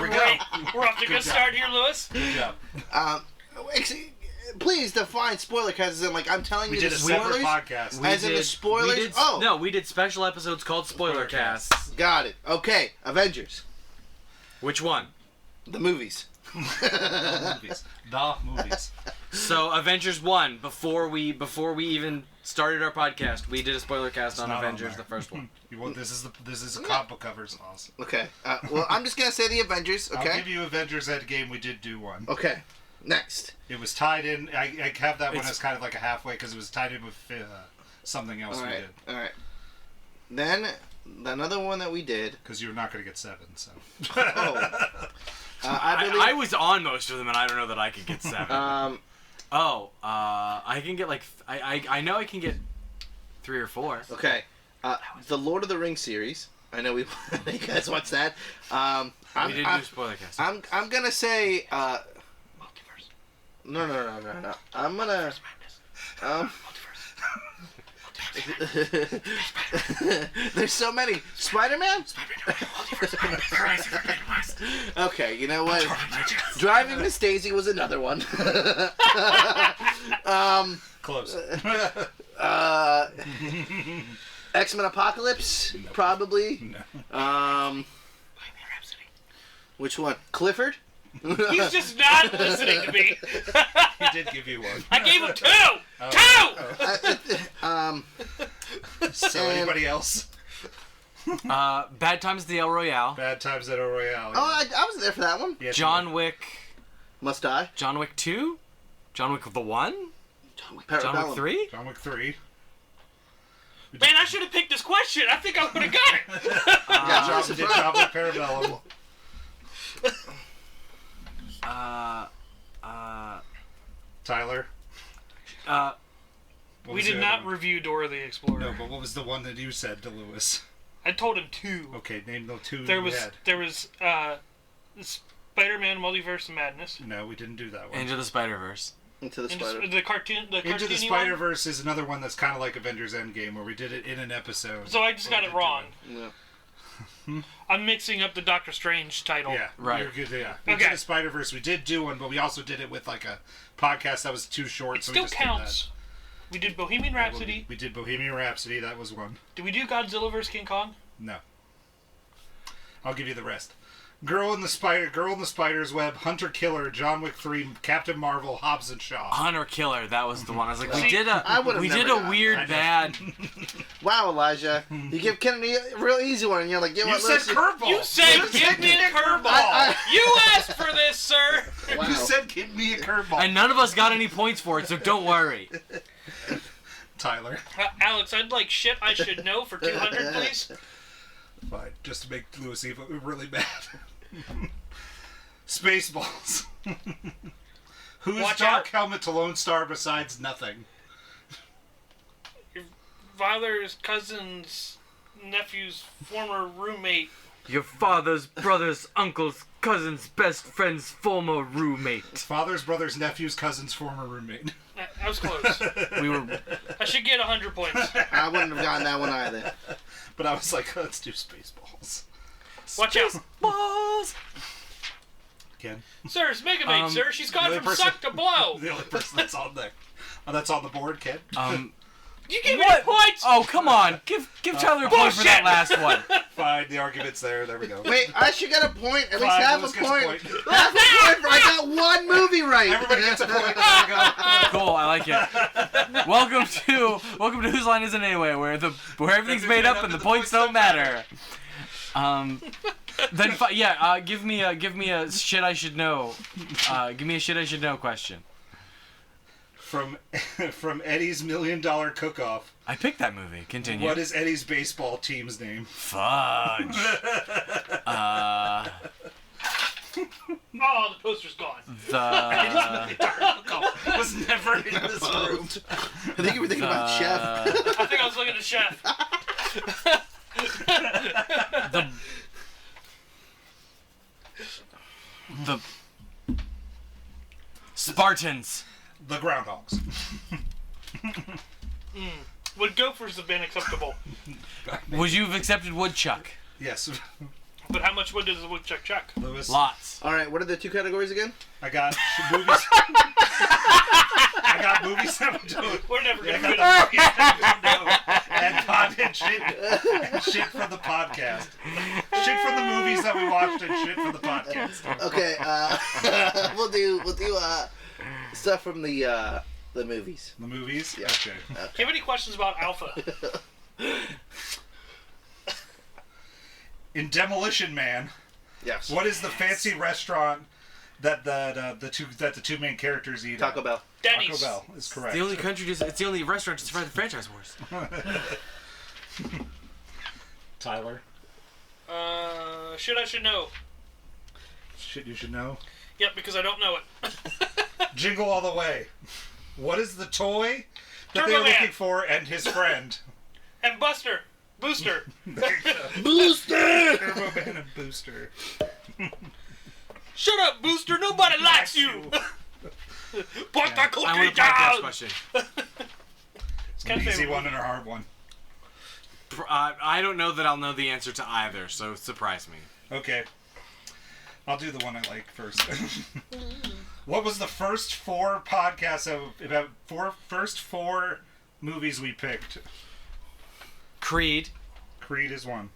S2: we go.
S4: Great. We're off to a good start here, Lewis.
S2: Good job.
S3: Please define spoiler cast as in, like, I'm telling
S2: We
S3: you
S2: did
S3: the
S2: a separate
S3: spoilers.
S2: podcast.
S3: As in the spoilers? Oh.
S1: No, we did special episodes called spoiler casts.
S3: Got it. Okay. Avengers.
S1: Which one?
S3: The movies.
S2: movies. The movies.
S1: So Avengers 1, before we even started our podcast, we did a spoiler cast on
S2: not on
S1: Avengers,
S2: there.
S1: the first one.
S2: You want, this is a comic book cover sauce.
S3: Okay. Well, I'm just going to say the Avengers,
S2: I'll
S3: okay?
S2: give you Avengers Endgame. We did do one.
S3: Okay. Next.
S2: It was tied in. I have that one
S1: It's-
S2: as kind of like a halfway because it was tied in with something else
S3: All
S2: we
S3: right.
S2: did.
S3: All right. Then, another one that we did.
S2: Because you're not going to get 7, so.
S3: Oh. I believe...
S1: I was on most of them, and I don't know that I could get 7. I can get like I know I can get 3 or 4.
S3: Okay. The Lord of the Rings series. I know we you guys watched that.
S1: We did do spoiler cast.
S3: I'm gonna say no. I'm gonna there's so many. Spider-Man? Okay, you know what? Driving Miss Daisy was another one.
S2: Close.
S3: X-Men Apocalypse, probably.
S2: No.
S3: Which one? Clifford?
S4: He's just not listening to me.
S2: He did give you one.
S4: I gave him 2!
S2: Oh.
S4: 2!
S2: So
S3: And-
S2: anybody else?
S1: Bad Times at the El Royale.
S2: Bad Times at El Royale.
S3: Oh, I was there for that one.
S2: Yes,
S1: John Wick.
S3: Must Die.
S1: John Wick 2? John Wick the 1?
S3: John Wick.
S1: John Wick
S3: Parabellum.
S1: 3?
S2: John Wick 3.
S4: Man, I should have picked this question. I think I would have got it.
S3: Yeah,
S2: John
S3: John
S2: did John Wick Parabellum. Tyler. What
S4: We
S2: was
S4: did
S2: the
S4: not
S2: other one?
S4: review Dora the Explorer.
S2: No, but what was the one that you said to Lewis?
S4: I told him 2.
S2: Okay, name the 2
S4: There
S2: you
S4: was
S2: had.
S4: Spider-Man Multiverse of Madness.
S2: No, we didn't do that one.
S1: Into the Spider-Verse.
S3: Into the
S4: Into
S3: Spider.
S4: the cartoon. The
S2: Into the
S4: cartoony
S2: Spider-Verse is another one that's kind of like Avengers Endgame, where we did it in an episode.
S4: one? So I just got it wrong.
S3: Yeah.
S4: I'm mixing up the Doctor Strange title.
S2: Yeah,
S1: Right.
S2: You're good, yeah.
S4: Okay.
S2: Into the Spider-Verse, we did do one, but we also did it with like a podcast that was too short.
S4: It
S2: so
S4: still
S2: we just
S4: counts. We did Bohemian
S2: Did that.
S4: Rhapsody.
S2: We did Bohemian Rhapsody. That was one.
S4: Did we do Godzilla vs. King Kong?
S2: No. I'll give you the rest. Girl in the Spider's Web, Hunter Killer, John Wick 3, Captain Marvel, Hobbs and Shaw.
S1: Hunter Killer, that was the one. I was like,
S4: See,
S1: we did
S3: I would've
S1: a
S3: never gotten
S1: weird
S2: that.
S1: bad.
S3: Wow, Elijah, you give Kennedy a real easy one, and you're like,
S2: You said curveball.
S4: You said give me a curveball. You asked for this, sir.
S3: Wow.
S2: You said give me a curveball.
S1: And none of us got any points for it, so don't worry.
S2: Tyler.
S4: Alex, I'd like shit I should know for 200, please.
S2: Fine. Just to make Louis Eva really mad. Spaceballs. Who's
S4: Watch
S2: Dark
S4: out.
S2: Helmet to Lone Star besides nothing?
S4: Your father's cousin's nephew's former roommate.
S1: Your father's brother's uncle's cousin's best friend's former roommate.
S2: Father's brother's nephew's cousin's former roommate.
S4: I was close.
S1: We were.
S4: I should get 100 points.
S3: I wouldn't have gotten that one either.
S2: But I was like, let's do Spaceballs.
S4: Watch out.
S1: Balls.
S2: Ken?
S4: Sir, it's Mega Maid, sir. She's gone
S2: the
S4: from
S2: person-
S4: suck to blow.
S2: The only person that's on there. Oh, that's on the board, Ken?
S4: You gave me
S1: What?
S4: points.
S1: Oh, come on. Give Tyler a point for that last one.
S2: Fine, the argument's there. There we go.
S3: Wait, I should get a point. At least
S2: Fine,
S3: half a
S2: Louis gets
S3: point.
S2: a point.
S3: Half a point for I got one movie right.
S2: Everybody gets a point. There we go.
S1: Cool, I like it. Welcome to Whose Line Is It Anyway, where everything's made up and the points don't matter. Give me a shit I should know. Give me a shit I should know question.
S2: From Eddie's $1 Million Cook-Off,
S1: I picked that movie. Continue.
S2: what is Eddie's baseball team's name?
S1: Fudge?
S4: Oh, the poster's gone.
S1: The
S2: Cook-Off was never in this room.
S3: I think you were thinking about Chef.
S4: I think I was looking at Chef.
S1: the Spartans.
S2: The Groundhogs.
S4: Would Gophers have been acceptable?
S1: Would you have accepted Woodchuck?
S2: Yes.
S4: But how much wood does the woodchuck chuck?
S2: Lewis.
S1: Lots.
S3: All right, what are the two categories again?
S2: I got movies. I got movies that we don't.
S4: We're never gonna
S2: I
S4: get
S2: got
S4: it.
S2: movies that we don't know. And shit from the podcast. Shit from the movies that we watched and shit from the podcast.
S3: Okay, we'll do stuff from the movies.
S2: The movies?
S3: Yeah.
S2: Okay.
S4: Do you have any questions about Alpha?
S2: In Demolition Man,
S3: Yes.
S2: what is the fancy restaurant that the two main characters eat?
S3: Taco Bell.
S4: Denny's.
S2: Taco Bell is correct.
S1: The only country it's the only restaurant to survive the franchise wars.
S2: Tyler.
S4: Shit I should know.
S2: Shit you should know.
S4: Yep, because I don't know it.
S2: Jingle All the Way. What is the toy that
S4: Turbo
S2: they're
S4: Man.
S2: looking for and his friend?
S4: And Booster.
S3: Booster!
S2: Turbo Man and Booster.
S4: Shut up, Booster. Nobody likes you. Put the
S1: I want
S4: cookie
S1: a podcast
S4: down.
S1: question.
S4: It's kind
S2: An
S4: of
S2: easy one and a hard one.
S1: I don't know that I'll know the answer to either, so surprise me.
S2: Okay. I'll do the one I like first. What was the first four podcasts first four movies we picked?
S1: Creed.
S2: Creed is one.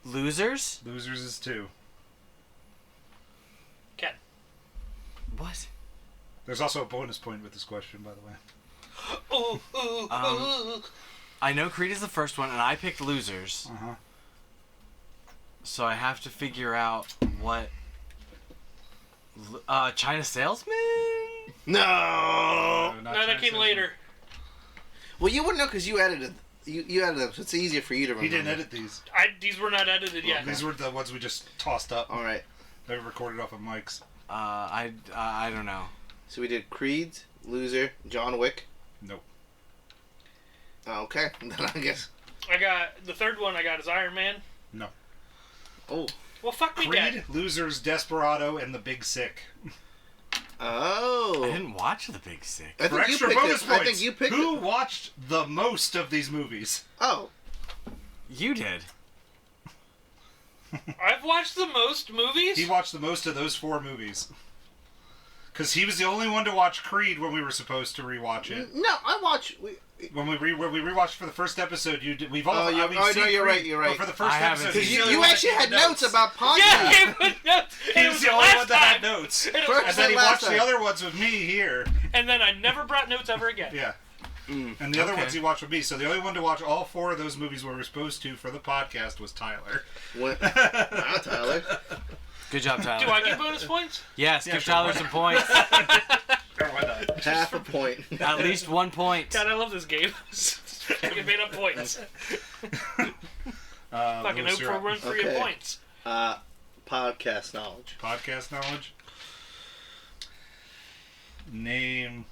S1: Losers?
S2: Losers is two.
S4: Ken.
S1: What?
S2: There's also a bonus point with this question, by the way.
S4: Ooh, ooh, ooh.
S1: I know Creed is the first one, and I picked Losers.
S2: Uh-huh.
S1: So I have to figure out what... China Salesman?
S3: No!
S2: not
S4: No,
S2: China
S4: that came
S2: Salesman.
S4: later.
S3: Well, you wouldn't know because you edited. You edited them, so it's easier for you to remember.
S2: He didn't edit these.
S4: These were not edited yet.
S2: These were the ones we just tossed up.
S3: All right.
S2: They were recorded off of mics.
S1: I don't know.
S3: So we did Creed, Loser, John Wick.
S2: Nope.
S3: Okay, then I guess.
S4: I got the third one. I got is Iron Man.
S2: No.
S3: Oh,
S4: Well, fuck me,
S2: Creed,
S4: Dad.
S2: Losers, Desperado, and The Big Sick.
S3: Oh.
S1: I didn't watch The Big Sick.
S3: I
S2: For
S3: think you
S2: extra
S3: picked
S2: bonus
S3: it.
S2: points,
S3: I think you picked
S2: who
S3: it.
S2: watched the most of these movies?
S3: Oh.
S1: You did.
S4: I've watched the most movies.
S2: He watched the most of those 4 movies. Because he was the only one to watch Creed when we were supposed to rewatch it.
S3: No, I watch.
S2: When we rewatched for the first episode, you did. We've all.
S3: Oh,
S2: we've
S3: no,
S2: seen
S3: you're
S2: Creed,
S3: right, you're right.
S2: But for the first
S1: I haven't
S2: episode,
S1: seen
S2: he's the
S3: You
S2: only one
S3: actually
S2: that
S3: had
S2: gave
S3: notes about podcasts.
S4: Yeah, he put notes.
S2: He
S4: It
S2: was
S4: was
S2: the
S4: the
S2: only
S4: last
S2: one that had
S4: time.
S2: notes.
S4: And it was-
S3: First
S2: And then he
S3: last
S2: watched
S3: time.
S2: the other ones with me here.
S4: And then I never brought notes ever again.
S2: Yeah. And the other
S1: Okay.
S2: ones he watched with me. So the only one to watch all 4 of those movies we were supposed to for the podcast was Tyler.
S3: Wow, Tyler.
S1: Good job, Tyler.
S4: Do I get bonus points?
S1: Yes,
S2: Yeah,
S1: give
S2: sure,
S1: Tyler
S2: why
S1: some points.
S2: Or why not?
S3: Half a point.
S1: At least 1 point.
S4: God, I love this game. Fucking made up points. Fucking
S2: Lewis, you're
S4: Oprah
S2: up.
S4: run free of
S3: Okay.
S4: points.
S3: Podcast knowledge.
S2: Podcast knowledge. Name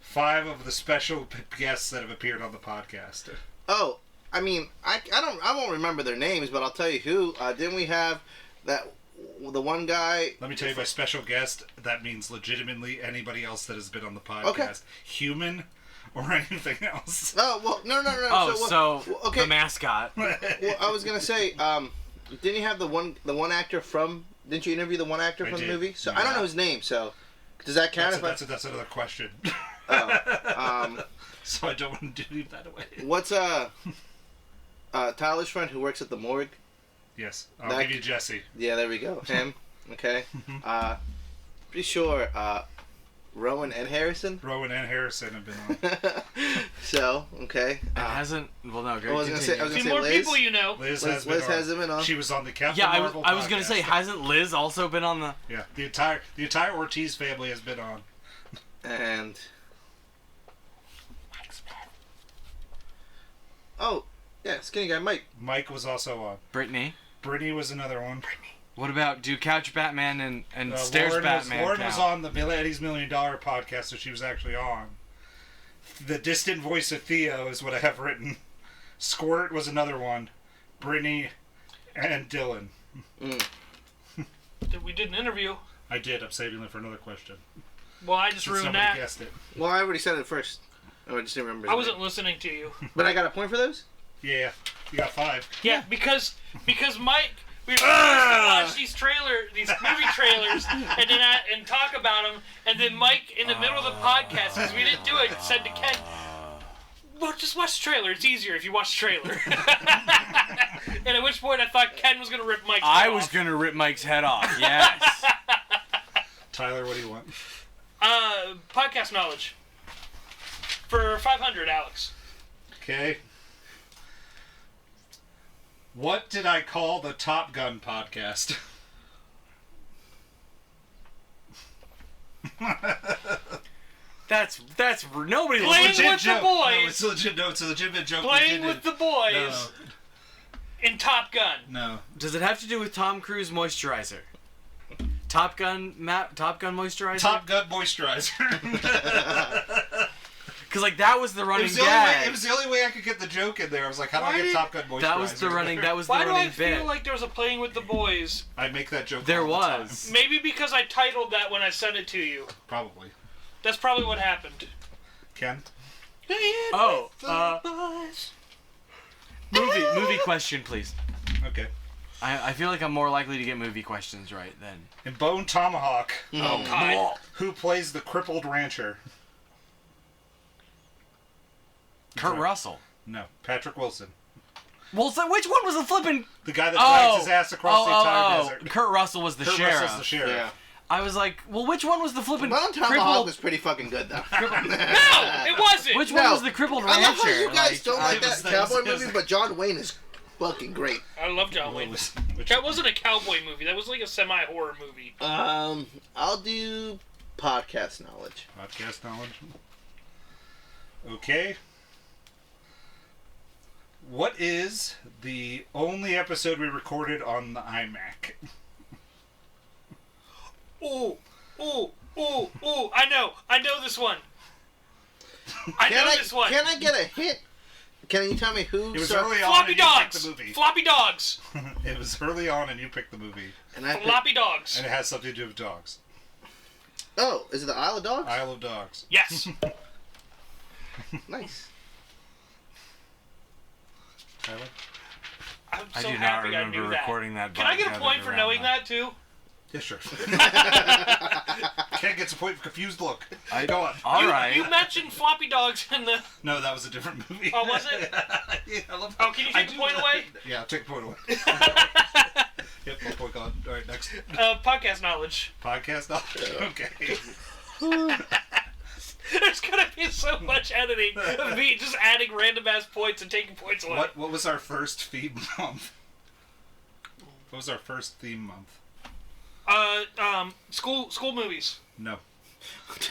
S2: 5 of the special guests that have appeared on the podcast.
S3: Oh, I mean, I won't remember their names, but I'll tell you who. Didn't we have the one guy?
S2: Let me tell you, by special guest, that means legitimately anybody else that has been on the podcast.
S3: Okay.
S2: Human or anything else.
S3: Oh well, no.
S1: Oh, so
S3: okay.
S1: the mascot.
S3: Well, I was gonna say, didn't you have the one actor from? Didn't you interview the one actor
S2: I
S3: from
S2: did.
S3: the movie? So I
S2: Yeah.
S3: don't know his name. So does that count?
S2: That's another question.
S3: Oh,
S2: So I don't want to leave that away.
S3: what's Tyler's friend who works at the morgue?
S2: Yes, I'll
S3: That-
S2: give you Jesse.
S3: Yeah, there we go. Him. Okay. Pretty sure Rowan and Harrison.
S2: Rowan and Harrison have been on.
S3: So okay.
S1: It hasn't. Well, no, great.
S3: I was gonna say- I was
S4: See,
S3: gonna
S4: more
S3: Liz?
S4: people you know.
S2: Liz
S3: Liz
S2: has been on.
S3: hasn't been on.
S2: She was on the Captain
S1: Yeah,
S2: Marvel
S1: I was gonna say,
S2: podcast.
S1: hasn't Liz also been on the?
S2: Yeah, the entire Ortiz family has been on.
S3: And oh yeah, skinny guy Mike.
S2: Mike was also on.
S1: Brittany.
S2: Brittany was another one.
S1: What about do Couch Batman and Stairs
S2: Lauren
S1: Batman
S2: Lauren
S1: count?
S2: was on the Eddie's $1 Million podcast, so she was actually on. The distant voice of Theo is what I have written. Squirt was another one. Brittany and Dylan.
S4: We did an interview.
S2: I did. I'm saving it for another question.
S4: Well, I just
S2: Since
S4: ruined
S2: somebody
S4: that.
S2: guessed it.
S3: Well, I already said it first. Oh, I just didn't remember.
S4: I
S3: his
S4: wasn't
S3: name.
S4: listening to you.
S3: But I got a point for those.
S2: Yeah, you got 5.
S4: Yeah, because Mike, we were supposed to watch these movie trailers, and talk about them, and then Mike, in the middle of the podcast, because we didn't do it, said to Ken, "Well, just watch the trailer. It's easier if you watch the trailer." And at which point I thought Ken was gonna rip Mike's
S1: I
S4: head
S1: was
S4: off.
S1: gonna rip Mike's head off. Yes.
S2: Tyler, what do you want?
S4: Podcast knowledge for 500, Alex.
S2: Okay. What did I call the Top Gun podcast?
S1: That's nobody.
S4: Playing
S1: listens.
S4: with the boys.
S2: No, it's a legitimate joke.
S4: Playing with the boys in Top Gun.
S2: No.
S1: Does it have to do with Tom Cruise moisturizer? Top Gun moisturizer.
S2: Top Gun moisturizer.
S1: Because like that was the
S2: It
S1: running
S2: was the, only way,
S1: gag.
S2: it was the only way I could get the joke in there. I was like, how do
S4: Why
S2: I get
S4: did-
S2: Top Gun moisturizer?
S1: That was the running. That was the
S4: Why do I
S1: running bit.
S4: feel like there was a Playing with the Boys?
S2: I make that joke
S1: There
S2: all the time.
S1: was.
S4: Maybe because I titled that when I sent it to you.
S2: Probably.
S4: That's probably what happened.
S2: Ken?
S1: Oh, movie question, please.
S2: Okay.
S1: I feel like I'm more likely to get movie questions right then.
S2: In Bone Tomahawk,
S4: Oh, God.
S2: who plays the crippled rancher?
S1: Kurt Russell.
S2: No, Patrick Wilson.
S1: Well, so which one was the flipping?
S2: The guy that drags his ass across the entire desert.
S1: Kurt Russell was the
S2: Kurt
S1: sheriff.
S2: Russell's the sheriff.
S3: Yeah.
S1: I was like, well, which one was the flipping
S3: Bone Tomahawk
S1: crippled?
S3: was pretty fucking good though.
S4: No, it wasn't.
S1: Which one
S3: No.
S1: was the crippled
S3: I love
S1: rancher?
S3: how you guys don't like
S2: was-
S3: that
S2: that was-
S3: cowboy
S2: that was-
S3: movie, but John Wayne is fucking great.
S4: I love John Wayne.
S2: Which-
S4: That wasn't a cowboy movie. That was like a semi-horror movie.
S3: I'll do podcast knowledge.
S2: Podcast knowledge. Okay. What is the only episode we recorded on the iMac?
S4: Ooh, ooh, ooh, ooh. I know this one. I know this one.
S3: Can I get a hint? Can you tell me who?
S2: It was
S3: saw-
S2: early on
S4: Floppy
S2: and you picked
S4: dogs.
S2: the movie.
S4: Floppy dogs.
S2: It was early on and you picked the movie.
S3: And I picked-
S4: Floppy dogs.
S2: And it has something to do with dogs.
S3: Oh, is it the Isle of Dogs?
S2: Isle of Dogs.
S4: Yes.
S3: Nice.
S2: Tyler?
S4: I'm
S1: I
S4: so
S1: do not
S4: happy I
S1: remember
S4: knew that.
S1: recording that.
S4: Can I get a
S1: gathered
S4: point for
S1: around
S4: knowing that too?
S2: Yeah, sure. Ken gets a point for confused look.
S1: I
S2: Go on.
S1: All right.
S4: You mentioned floppy dogs in the.
S2: No, that was a different movie.
S4: Oh, was it?
S2: Yeah, I love
S4: Oh, can you take the point away?
S2: Yeah, I'll take the point away. Yep, 1 point gone. All right, next.
S4: Podcast knowledge.
S2: Podcast? No. Okay.
S4: There's gonna be so much editing of me just adding random ass points and taking points away.
S2: What was our first theme month? What was our first theme month?
S4: School movies.
S2: No.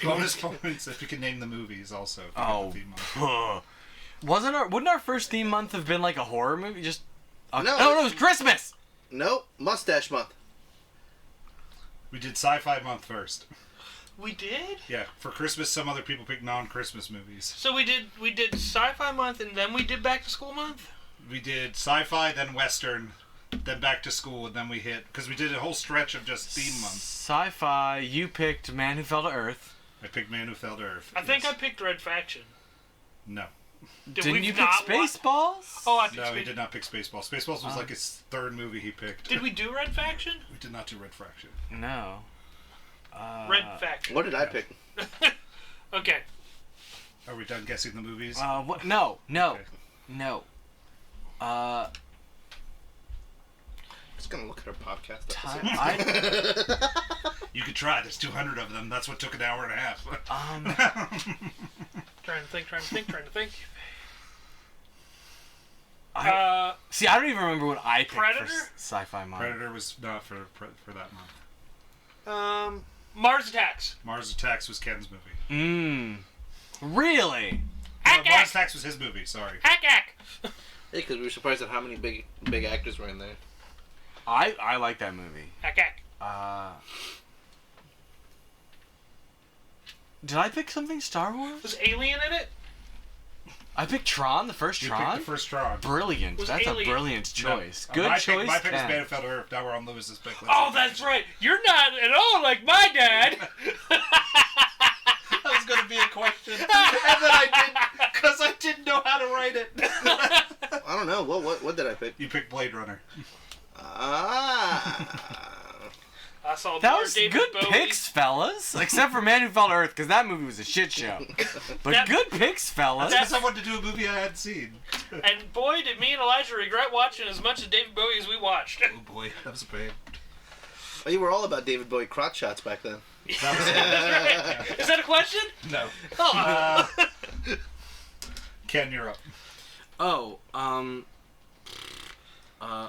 S2: Bonus points if you can name the movies also. If you got
S1: Oh.
S2: the theme month.
S1: Wouldn't our first theme month have been like a horror movie? Just
S3: No.
S1: no, it was Christmas.
S3: Nope. Mustache Month.
S2: We did sci-fi month first.
S4: We did?
S2: Yeah, for Christmas some other people picked non-Christmas movies.
S4: So we did sci-fi month and then we did back to school month?
S2: We did sci-fi, then western, then back to school, and then we hit because we did a whole stretch of just theme months.
S1: Sci-fi. You picked Man Who Fell to Earth.
S2: I picked Man Who Fell to Earth.
S4: I think
S2: yes.
S4: I picked Red Faction.
S2: No.
S1: Didn't
S4: we
S1: you pick
S4: not
S1: Spaceballs?
S4: Oh, I picked
S2: No, he
S4: Space-
S2: did not pick Spaceballs. Spaceballs was like his third movie he picked.
S4: Did we do Red Faction?
S2: We did not do Red Fraction.
S1: No.
S4: Red Faction.
S3: What did I pick?
S4: Okay.
S2: Are we done guessing the movies?
S1: What? No.
S2: Okay.
S1: No.
S3: Just gonna look at our podcast.
S1: Time.
S3: episode.
S2: You could try. There's 200 of them. That's what took an hour and a half.
S4: Trying to think.
S1: See, I don't even remember what I picked
S4: Predator?
S1: for sci-fi month.
S2: Predator was not for that month.
S4: Mars Attacks.
S2: Mars Attacks was Ken's movie.
S1: Really?
S2: No,
S4: Hack,
S2: Mars
S4: hack.
S2: Attacks was his movie. Sorry.
S4: Hack.
S3: Hey, because we were surprised at how many big actors were in there.
S1: I like that movie.
S4: Hack.
S1: Did I pick something Star Wars?
S4: Was Alien in it?
S1: I picked Tron, the first
S2: You
S1: Tron.
S2: picked the first Tron.
S1: Brilliant.
S4: Was
S1: That's
S4: Alien.
S1: a brilliant choice. Good
S2: my
S1: choice.
S2: Pick, my pick was
S1: Ken.
S2: Man Who Fell to Earth. Now we're on Lewis's pick.
S4: Oh, that's right. You're not at all like my dad.
S2: That was going to be a question. And then I didn't, because I didn't know how to write it.
S3: I don't know. What did I pick?
S2: You picked Blade Runner.
S4: I saw
S1: That
S4: more
S1: was
S4: David
S1: good
S4: Bowie.
S1: picks, fellas. Except for Man Who Fell to Earth, because that movie was a shit show. But
S4: That-
S1: good picks, fellas.
S2: Because I wanted to do a movie I hadn't seen.
S4: And boy, did me and Elijah regret watching as much of David Bowie as we watched.
S2: Oh boy, that was a pain.
S3: Oh, you were all about David Bowie crotch shots back then.
S2: That was
S4: Is that a question?
S2: No.
S4: Oh.
S2: Ken, you're up.
S1: Oh,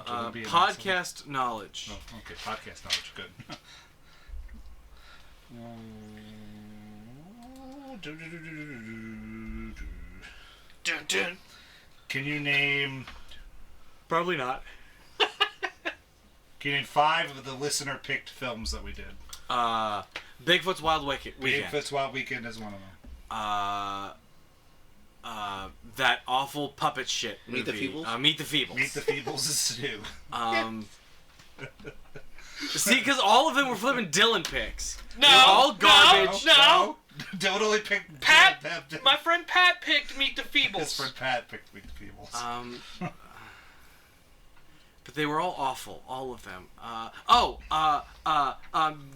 S2: Jordan B.
S1: podcast knowledge.
S2: Oh, okay. Podcast knowledge. Good.
S4: Dun, dun.
S2: Can you name?
S1: Probably not.
S2: Can you name 5 of the listener picked films that we did?
S1: Bigfoot's Wild Weekend.
S2: Bigfoot's Wild Weekend is one of them.
S1: That awful puppet shit movie.
S3: Meet the Feebles?
S1: Meet the Feebles.
S2: Meet the Feebles is 2.
S1: See, because all of them were flipping Dylan picks.
S4: No,
S1: They're all garbage.
S4: No.
S2: Don't only pick
S4: Pat, my friend Pat picked Meet the
S2: His
S4: Feebles.
S2: friend Pat picked Meet the Feebles.
S1: But they were all awful, all of them.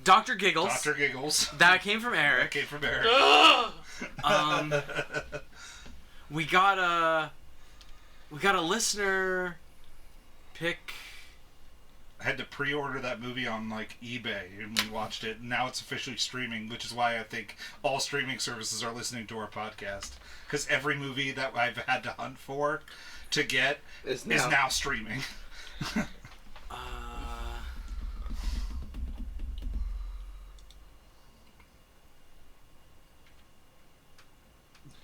S1: Dr. Giggles.
S2: Dr. Giggles.
S1: That came from
S2: That
S1: Eric.
S2: came from Eric.
S4: Ugh.
S1: We got a listener pick.
S2: I had to pre-order that movie on like eBay, and we watched it. And now it's officially streaming, which is why I think all streaming services are listening to our podcast, because every movie that I've had to hunt for to get
S3: Is
S2: is
S3: now.
S2: now streaming.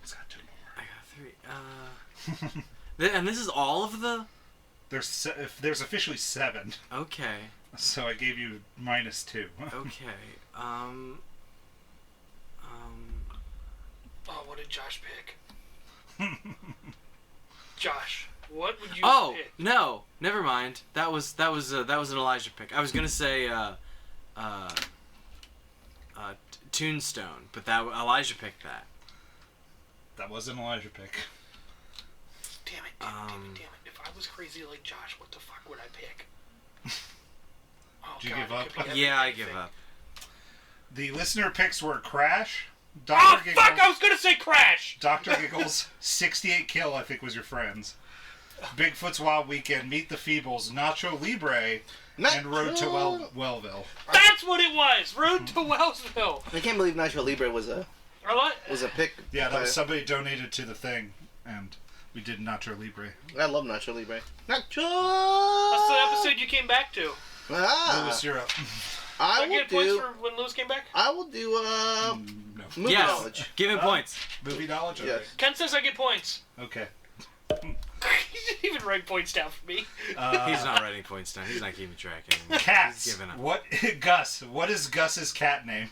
S2: It's got 2 more.
S1: I got 3. And this is all of the.
S2: There's officially 7,
S1: Okay.
S2: so I gave you -2.
S1: Okay.
S4: Oh, what did Josh pick? Josh, what would you pick?
S1: No, never mind. That was an Elijah pick. I was gonna say Tombstone, but Elijah picked that.
S2: That was an Elijah pick.
S4: Damn it. If I was crazy like Josh, what the fuck would I pick? Oh,
S2: Did you give up?
S1: Yeah, I give up.
S2: The listener picks were Crash,
S4: Oh,
S2: Giggles,
S4: fuck! I was gonna say Crash!
S2: Dr. Giggles, 68 Kill, I think was your friends. Bigfoot's Wild Weekend, Meet the Feebles, Nacho Libre, and Road to Wellville.
S4: That's what it was! Road to Wellsville!
S3: I can't believe Nacho Libre was a pick.
S2: Yeah, that was somebody donated to the thing, and we did Nacho Libre.
S3: I love Nacho Libre. Nacho!
S4: That's the episode you came back to.
S2: Lewis, you're up.
S3: I
S4: Did I get points for when Lewis came back?
S3: I will do
S2: No.
S3: movie knowledge.
S1: Give him points.
S2: Movie knowledge?
S3: Yes.
S4: Ken says I get points.
S2: Okay.
S4: He didn't even write points down for me.
S1: He's not writing points down. He's not keeping track anymore.
S2: Cats.
S1: He's giving up.
S2: Gus. What is Gus's cat name?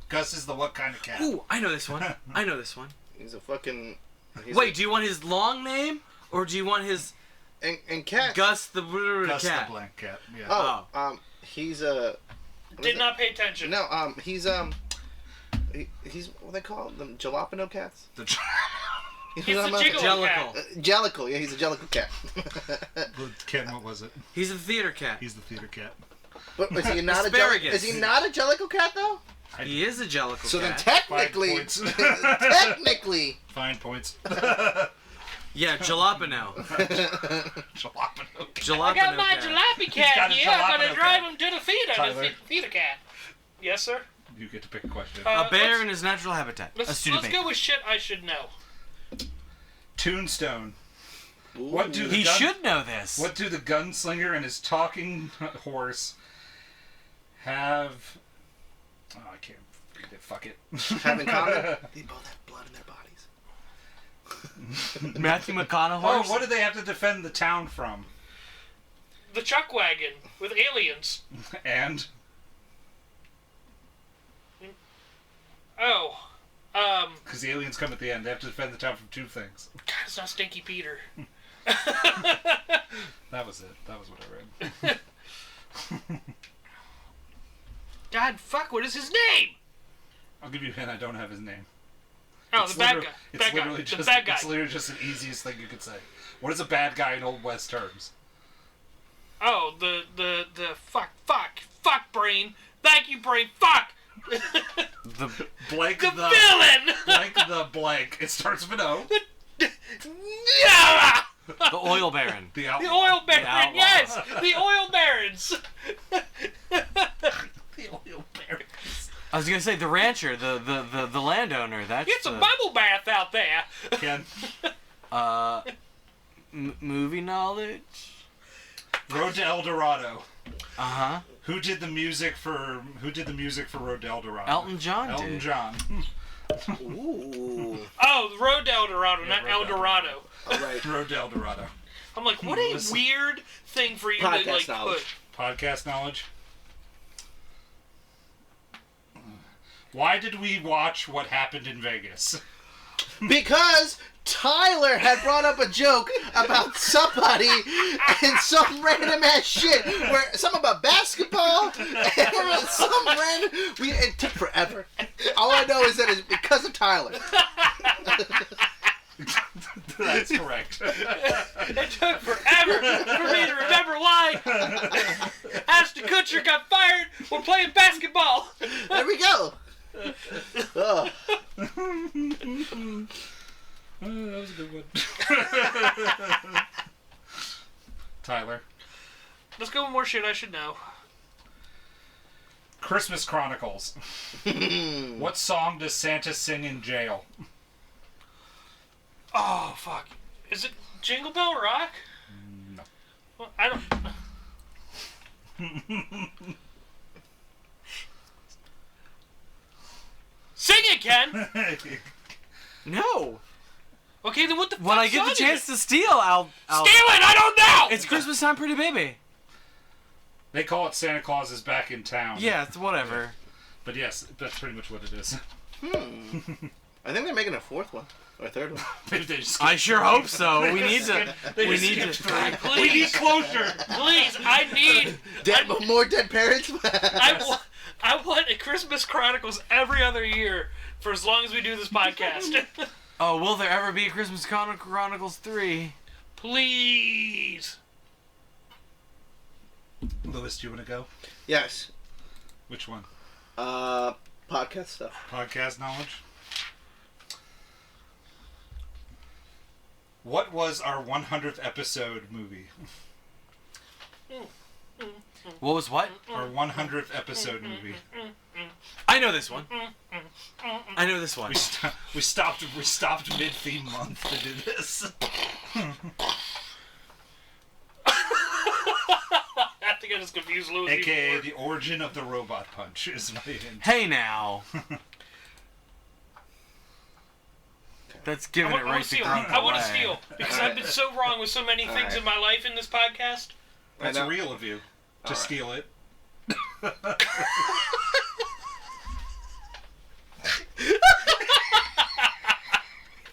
S2: Gus is the what kind of cat?
S1: Ooh, I know this one.
S3: He's a fucking...
S1: Wait, do you want his long name or do you want his
S3: And cat...
S1: Gus the
S2: Gus
S1: cat?
S2: the blank cat. Yeah.
S3: Oh, he's a...
S4: Did not pay attention.
S3: No, he's what they call them, jalapeno cats.
S4: He's a Jiggle cat.
S3: Jellicle, yeah, he's a Jellicle cat.
S2: Ken, what was it?
S1: He's a theater cat.
S2: He's the theater cat.
S3: But is he not
S1: Asparagus.
S3: Is he not a Jellicle cat though?
S1: He is a Jellicle
S3: So then
S1: cat.
S3: technically,
S2: Fine points.
S1: Yeah, jalapeno.
S2: Jalapeno.
S4: I got my
S1: cat.
S4: jalopy
S2: got
S4: cat
S2: a
S4: here. I'm
S2: jalapeno
S4: gonna drive
S2: cat.
S4: him to the theater.
S2: Tyler.
S4: The theater cat. Yes, sir.
S2: You get to pick a question.
S1: A bear
S4: let's-
S1: in his natural habitat. A
S4: Let's
S1: Studebaker.
S4: go with shit I should know.
S2: Tombstone.
S3: Ooh.
S1: He should know this.
S2: What do the gunslinger and his talking horse have? Oh, I can't read it. Fuck it.
S3: have in common? They both have blood in their bodies.
S1: Matthew McConaughey?
S2: Oh, what do they have to defend the town from?
S4: The chuck wagon with aliens.
S2: And
S4: Oh.
S2: because the aliens come at the end, they have to defend the town from two things.
S4: God, it's not Stinky Peter.
S2: That was it. That was what I read.
S4: God, fuck, what is his name?
S2: I'll give you a hint. I don't have his name.
S4: Oh,
S2: It's
S4: the bad
S2: literally-
S4: guy.
S2: It's
S4: Bad guy.
S2: literally
S4: The
S2: just.
S4: bad guy.
S2: It's literally just the easiest thing you could say. What is a bad guy in Old West terms?
S4: Oh, the fuck brain. Thank you, brain. Fuck.
S1: The
S2: Blank
S4: The
S2: the
S4: villain.
S2: blank the blank. It starts with an O.
S4: Yeah!
S1: the oil baron.
S2: The
S4: The
S2: outlaw.
S4: oil baron.
S1: outlaw.
S4: Yes, the oil barons.
S2: The oil barons.
S1: I was gonna say the rancher, the landowner. That's
S4: It's a
S1: the,
S4: bubble bath out there.
S2: Ken.
S1: movie knowledge.
S2: Road to El Dorado.
S1: Uh-huh.
S2: Who did the music for Road to El Dorado?
S1: Elton John
S2: Elton
S1: did.
S2: John.
S3: Ooh.
S4: Oh, the Road to El Dorado, not
S2: Road
S4: El
S2: to El
S4: Dorado.
S3: All right.
S2: Road to El Dorado.
S4: I'm like, what a
S2: Listen.
S4: weird thing for you
S3: Podcast
S4: to like
S3: knowledge.
S4: put.
S2: Podcast knowledge. Why did we watch What Happened in Vegas?
S3: Because Tyler had brought up a joke about somebody and some random ass shit, where something about basketball and some random. It took forever. All I know is that it's because of Tyler.
S2: That's correct.
S4: It took forever for me to remember why Ashton Kutcher got fired while playing basketball.
S3: There we go. Oh.
S2: That was a good one. Tyler.
S4: Let's go with more shit I should know.
S2: Christmas Chronicles. What song does Santa sing in jail?
S4: Oh, fuck. Is it Jingle Bell Rock?
S2: No.
S4: Well, I don't... Sing it, Ken!
S1: No.
S4: Okay, then what the fuck
S1: When I get the chance to steal, I'll
S4: Steal it! I don't know!
S1: It's Christmas time, pretty baby.
S2: They call it Santa Claus is back in town.
S1: Yeah, it's whatever.
S2: But yes, that's pretty much what it is.
S3: I think they're making a fourth one or a third one.
S2: Maybe they just
S1: I sure hope so. We need to.
S2: They
S1: We
S2: just
S1: need
S2: skipped
S1: to.
S2: three.
S4: Please.
S2: We need closure.
S4: Please, I need.
S3: More dead parents.
S4: I want a Christmas Chronicles every other year for as long as we do this podcast.
S1: Oh, will there ever be a Christmas Chronicles 3?
S4: Please.
S2: Lewis, do you want to go?
S3: Yes.
S2: Which one?
S3: Podcast stuff.
S2: Podcast knowledge? What was our 100th episode movie?
S1: What was what?
S2: Our 100th episode movie.
S1: I know this one. I know this one.
S2: We stopped mid theme month to do this.
S4: I think I just confused Louis.
S2: AKA the origin of the robot punch is my hint.
S1: Hey now. That's giving it right to
S4: steal.
S1: Grunt
S4: I want to
S1: away.
S4: steal because I've been so wrong with so many things
S3: Alright.
S4: in my life in this podcast.
S2: That's
S3: I know.
S2: real of you to
S3: Alright.
S2: steal it.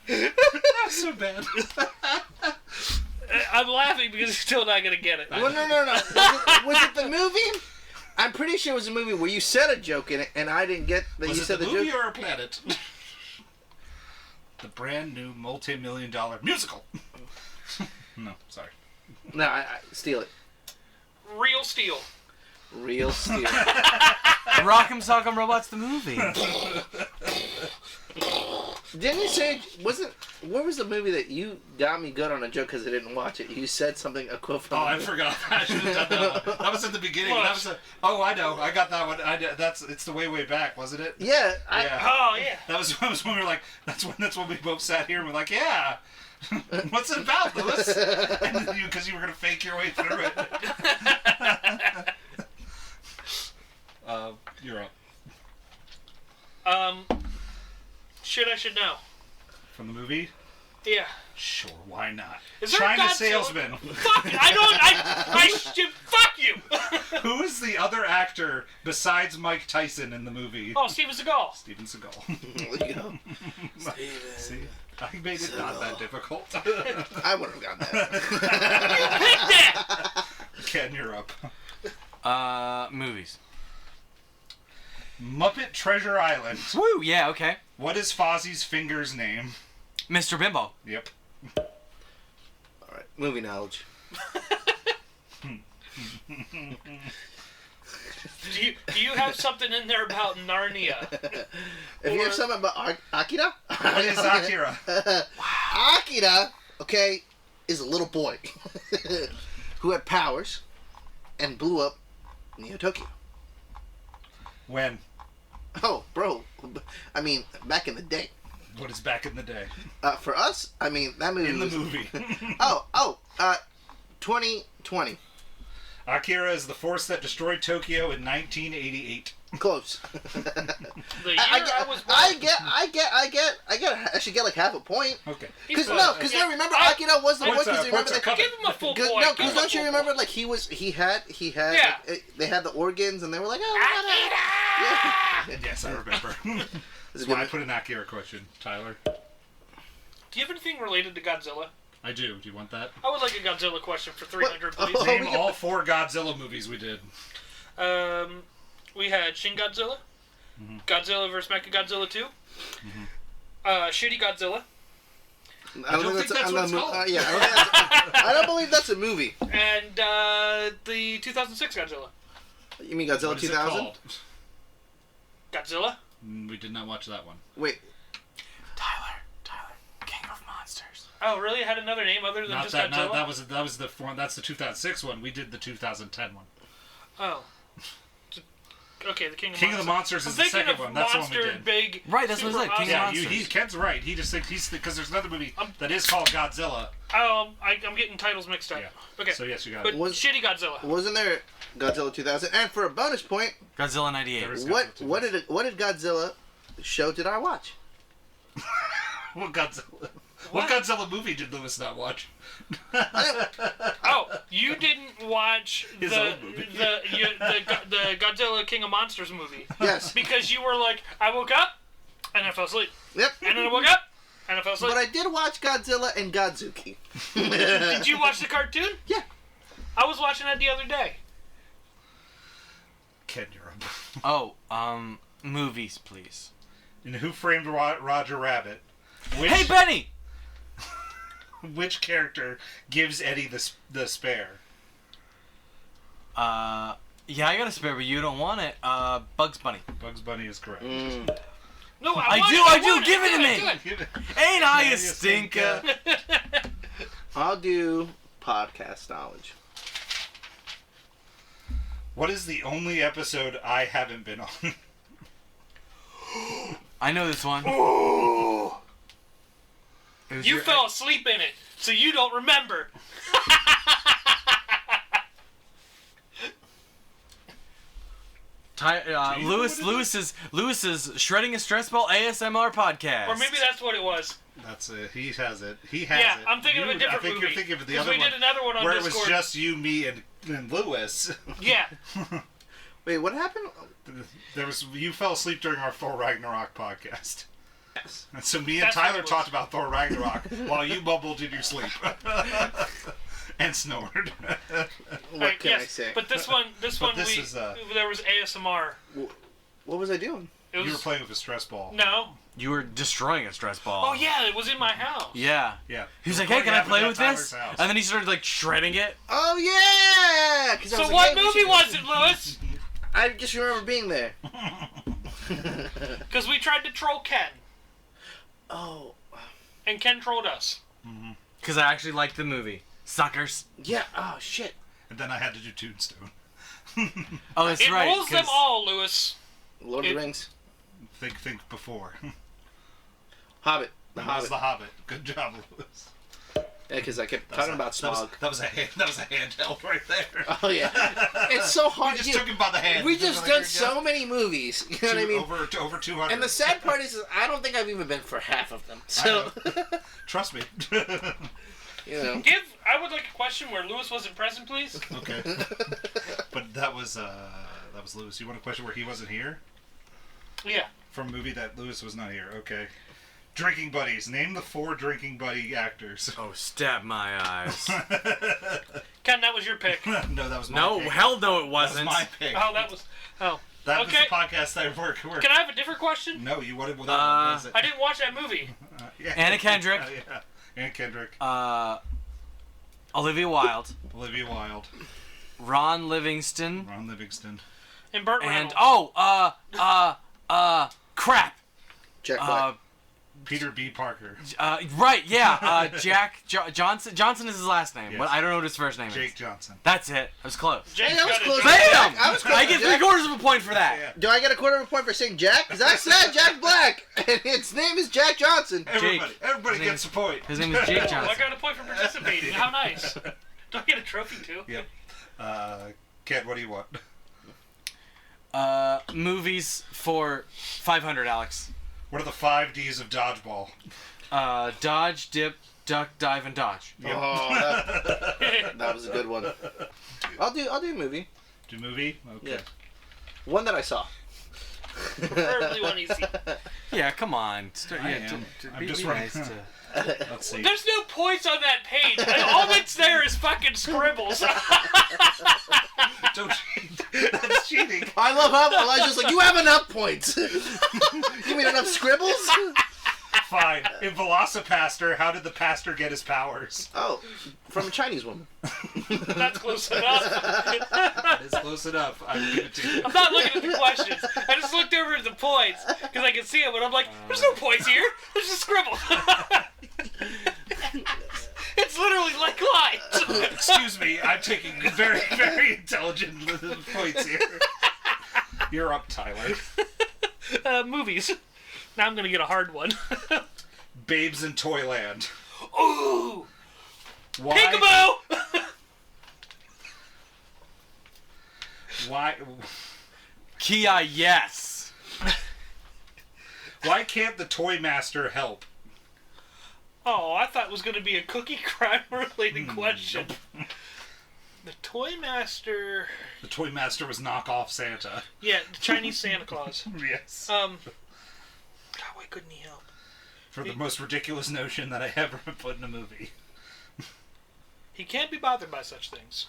S2: That's so bad.
S4: I'm laughing because he's still not gonna get it.
S3: Well, no. Was it the movie? I'm pretty sure it was a movie where you said a joke in it, and I didn't get that
S2: Was
S3: you
S2: it
S3: said
S2: the
S3: the
S2: movie
S3: joke.
S2: or a planet? The brand new multi-million-dollar musical. No, sorry.
S3: No, I steal it.
S4: Real steal.
S3: Real steal.
S1: Rock'em Sock'em Robots the movie.
S3: Didn't you say what was the movie that you got me good on a joke because I didn't watch it? You said something a quote from.
S2: Oh,
S3: the
S2: I
S3: movie.
S2: forgot. I should have done that one. That was at the beginning. That was oh, I know. I got that one. It's the way back, wasn't it?
S3: Yeah,
S2: Yeah.
S4: Oh yeah.
S2: That was when we were like, that's when we both sat here and we're like, yeah. What's it about, Lewis? And then because you were gonna fake your way through it. You're up.
S4: Shit I should know.
S2: From the movie?
S4: Yeah.
S2: Sure, why not?
S4: Is there a
S2: China
S4: Godzilla?
S2: Salesman.
S4: Fuck! Fuck you!
S2: Who is the other actor besides Mike Tyson in the movie?
S4: Oh, Steven Seagal.
S2: Steven Seagal.
S3: There you go.
S2: See, I made it not that difficult.
S3: I would have gotten that.
S4: Pick that!
S2: Ken, you're up.
S1: Movies.
S2: Muppet Treasure Island.
S1: Woo, yeah, okay.
S2: What is Fozzie's finger's name?
S1: Mr. Bimbo.
S2: Yep.
S3: All right, movie knowledge.
S4: Do you have something in there about Narnia?
S3: If you have something about Akira,
S2: What is Akira?
S3: Akira, okay, is a little boy who had powers and blew up Neo Tokyo.
S2: When?
S3: Oh, bro, I mean, back in the day.
S2: What is back in the day?
S3: For us, I mean, that movie
S2: In the
S3: was...
S2: movie.
S3: 2020.
S2: Akira is the force that destroyed Tokyo in 1988.
S3: Close.
S4: The year I was born.
S3: I should get like half a point.
S2: Okay.
S3: Because
S4: Yeah.
S3: remember Akira was the
S2: Points
S3: voice.
S2: are-
S3: Because remember
S2: points are
S3: that.
S2: coming.
S4: Give him a full
S3: No,
S4: point.
S3: because don't you remember like he had
S4: Yeah.
S3: like, they had the organs and they were like, oh, yeah.
S2: Yes, I remember.
S3: This is
S2: Why I
S3: good.
S2: put an Akira question, Tyler.
S4: Do you have anything related to Godzilla?
S2: I do. Do you want that?
S4: I would like a Godzilla question for 300,
S3: What?
S4: please.
S3: Oh,
S2: Name
S3: we can-
S2: all 4 Godzilla movies we did.
S4: We had Shin Godzilla, Godzilla vs. Mechagodzilla 2, Shitty Godzilla,
S3: I don't
S2: think that's what it's called.
S3: I don't believe that's a movie.
S4: and the 2006 Godzilla.
S3: You mean Godzilla
S2: What is it
S3: 2000?
S2: called?
S4: Godzilla?
S2: We did not watch that one.
S3: Wait,
S1: Tyler, King of Monsters.
S4: Oh, really? It had another name other than
S2: Not
S4: just
S2: that.
S4: Godzilla?
S2: That was the one. That's the 2006 one. We did the 2010 one.
S4: Oh. Okay, the King of
S2: King of the
S4: Monsters.
S2: Monsters is
S4: I'm
S2: the
S4: thinking
S2: second
S4: of
S2: one. That's the one we
S4: Monster
S2: did.
S4: Big.
S1: Right, that's what I
S4: super
S1: said, King of
S2: Yeah,
S1: Monsters.
S2: Ken's right. He's because there's another movie that is called Godzilla.
S4: Oh, I'm getting titles mixed up.
S2: Yeah.
S4: Okay.
S2: So yes, you got
S4: But
S2: it.
S3: Was-
S4: Shitty Godzilla.
S3: wasn't there Godzilla 2000? And for a bonus point,
S1: Godzilla 98.
S2: There is
S3: what
S2: Godzilla
S3: did Godzilla show did I watch?
S2: What Godzilla? What Godzilla movie did Lewis not watch?
S4: Oh, you didn't watch
S2: His
S4: the
S2: own movie.
S4: the Godzilla King of Monsters movie
S3: Yes.
S4: because you were like, I woke up, And I fell asleep.
S3: Yep.
S4: And then I woke up, and I fell asleep.
S3: But I did watch Godzilla and Godzuki.
S4: Did you watch the cartoon?
S3: Yeah.
S4: I was watching that the other day.
S2: Ken, you're up.
S1: Oh, movies, please.
S2: In Who Framed Roger Rabbit?
S1: Hey, Benny!
S2: Which character gives Eddie the spare?
S1: Yeah, I got a spare, but you don't want it. Bugs Bunny.
S2: Bugs Bunny is correct.
S4: No,
S1: I do. Give it to me.
S2: Give it.
S1: Ain't I
S2: Yeah,
S1: a stinker?
S3: I'll do podcast knowledge.
S2: What is the only episode I haven't been on?
S1: I know this one. It was
S4: You
S1: your-
S4: fell asleep in it, so you don't remember.
S1: Lewis's Shredding a Stress Ball ASMR podcast.
S4: Or maybe that's what it was.
S2: That's it. He has it. He has
S4: Yeah,
S2: it.
S4: I'm thinking of a different
S2: I think
S4: movie.
S2: you're thinking of the
S4: 'Cause
S2: other
S4: we
S2: one.
S4: did another one on
S2: where
S4: Discord.
S2: it was just you, me, and Lewis.
S4: Yeah.
S3: Wait, what happened?
S2: You fell asleep during our Thor Ragnarok podcast.
S3: Yes.
S2: And so me and
S4: That's what
S2: Tyler
S4: it was.
S2: talked about Thor Ragnarok while you mumbled in your sleep. And snored.
S3: What can I say?
S4: But this one,
S2: this is,
S4: there was ASMR.
S3: What was I doing?
S4: It was
S2: You were playing with a stress ball.
S4: no.
S1: You were destroying a stress ball.
S4: Oh yeah, it was in my house.
S1: Yeah.
S2: Yeah.
S1: He was like, "Hey, can I play with this?"
S2: House.
S1: And then he started like shredding it.
S3: Oh yeah! 'Cause I
S4: So
S3: was like,
S4: what
S3: hey, we
S4: movie
S3: should-
S4: was it, Lewis?
S3: I just remember being there.
S4: Because we tried to troll Ken,
S3: Oh,
S4: and Ken trolled us.
S1: Because I actually liked the movie. Suckers.
S3: yeah. Oh shit.
S2: And then I had to do Tombstone.
S1: Oh, that's
S4: It
S1: right.
S4: rules them
S1: 'cause-
S4: all, Lewis.
S3: Lord of the Rings.
S2: Think before.
S3: Hobbit. The
S2: That was
S3: Hobbit.
S2: the Hobbit. Good job, Lewis.
S3: Yeah, because I kept talking about smog.
S2: That was a handheld right there.
S3: Oh yeah. It's so hard.
S2: We just
S3: you-
S2: took him by the hand.
S3: We
S2: Just
S3: just
S2: like,
S3: done
S2: here you go.
S3: so many movies. You know what I mean?
S2: Over 200.
S3: And the sad part is I don't think I've even been for half of them. So,
S2: Trust me.
S3: you know.
S4: I would like a question where Lewis wasn't present, please.
S2: Okay. But that was Lewis. You want a question where he wasn't here?
S4: Yeah.
S2: From a movie that Lewis was not here. Okay. Drinking buddies. Name the 4 drinking buddy actors.
S1: Oh, stab my eyes.
S4: Ken, that was your pick.
S2: No, that was my
S1: No,
S2: pick.
S1: hell no, it
S2: That was
S1: wasn't.
S2: my pick.
S4: Oh, that was. Oh.
S2: That was
S4: okay.
S2: the podcast I work.
S4: Can I have a different question?
S2: No, you wanted what was it?
S4: I didn't watch that movie.
S2: Yeah.
S1: Anna Kendrick.
S2: Yeah. Anna Kendrick.
S1: Olivia Wilde.
S2: Olivia Wilde.
S1: Ron Livingston.
S2: Ron Livingston.
S4: And Burt
S1: And
S4: Reynolds.
S1: crap.
S3: Jack Black.
S2: Peter B. Parker.
S1: Right, yeah. Johnson. Johnson is his last name.
S2: Yes.
S1: But I don't know what his first name
S2: Jake
S1: is.
S2: Johnson.
S1: That's it. I was close.
S4: Jake's
S3: Hey, that was
S4: got a
S3: close.
S4: drink.
S1: Bam!
S3: I was close,
S1: I get
S3: Jack.
S1: 3/4 of a point for that.
S2: Yeah.
S3: Do I get a quarter of a point for saying Jack? Because I said Jack Black, and its name is Jack Johnson.
S2: Everybody
S1: His name
S2: gets a point.
S1: His name is Jake
S4: Oh, I
S1: Johnson.
S4: got a point for participating. How nice. Do I get a trophy too?
S2: Yep. Ken, what do you want?
S1: Movies for 500, Alex.
S2: What are the 5 Ds of dodgeball?
S1: Dodge, dip, duck, dive, and dodge.
S2: Yep.
S3: Oh, that was a good one. I'll do a movie.
S2: Do movie? Okay.
S3: Yeah. One that I saw.
S4: Preferably one easy.
S1: Yeah, come on.
S2: I am. I'm just running. Let's see.
S4: There's no points on that page. All that's there is fucking scribbles.
S2: Don't cheat. That's cheating.
S3: I love how Elijah's like, you have enough points. You mean enough scribbles?
S2: Fine. In Velocipaster, how did the pastor get his powers?
S3: Oh, from a Chinese woman.
S4: That's close enough.
S2: That is close enough. I will give it to you.
S4: I'm not looking at the questions. I just looked over at the points because I can see them, and I'm like, there's no points here. There's just scribble. It's literally like lines.
S2: Excuse me, I'm taking very, very intelligent points here. You're up, Tyler.
S4: Movies. Now I'm gonna get a hard one.
S2: Babes in Toyland.
S4: Ooh,
S2: Why?
S4: peekaboo.
S2: Why?
S1: Kia, yes.
S2: Why can't the Toy Master help?
S4: Oh, I thought it was gonna be a cookie crime related question. The Toy Master.
S2: The Toy Master was knockoff Santa.
S4: Yeah, the Chinese Santa Claus.
S2: Yes.
S4: God, wait, couldn't he help?
S2: For the most ridiculous notion that I ever put in a movie.
S4: He can't be bothered by such things.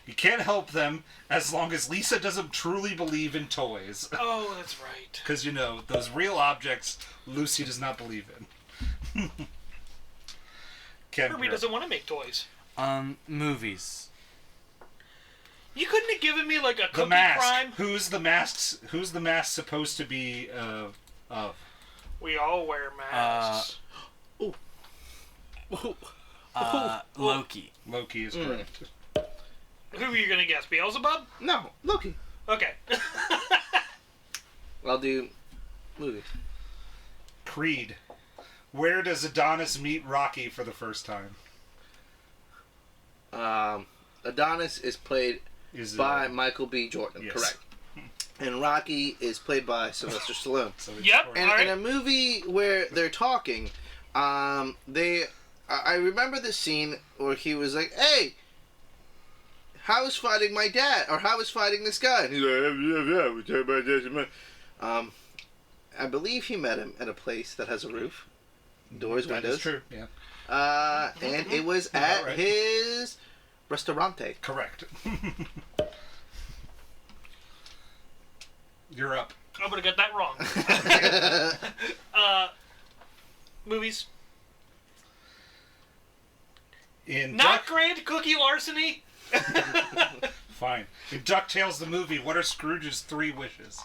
S2: You can't help them as long as Lisa doesn't truly believe in toys.
S4: Oh, that's right.
S2: Because, you know, those real objects Lucy does not believe in.
S4: Herbie doesn't want to make toys.
S1: Movies.
S4: You couldn't have given me like a
S2: The
S4: Cookie
S2: Mask.
S4: Crime?
S2: Who's the mask supposed to be of?
S4: We all wear masks.
S1: Loki.
S2: Loki is correct.
S4: Who are you going to guess? Beelzebub?
S3: No, Loki.
S4: Okay.
S3: I'll do movie.
S2: Creed. Where does Adonis meet Rocky for the first time?
S3: Adonis is played by Michael B. Jordan.
S2: Yes.
S3: Correct. And Rocky is played by Sylvester Stallone.
S2: So
S4: Yep.
S3: And
S4: All right.
S3: in a movie where they're talking, I remember the scene where he was like, "Hey, how is fighting my dad? Or how is fighting this guy?" And he's like, I believe he met him at a place that has a roof, doors,
S2: That
S3: windows.
S2: is true. Yeah.
S3: And it was
S2: You're
S3: at
S2: right.
S3: his restaurante.
S2: Correct. You're up.
S4: I'm going to get that wrong. Movies.
S2: In
S4: Not Grand Cookie Larceny.
S2: Fine. In DuckTales the movie, what are Scrooge's 3 wishes?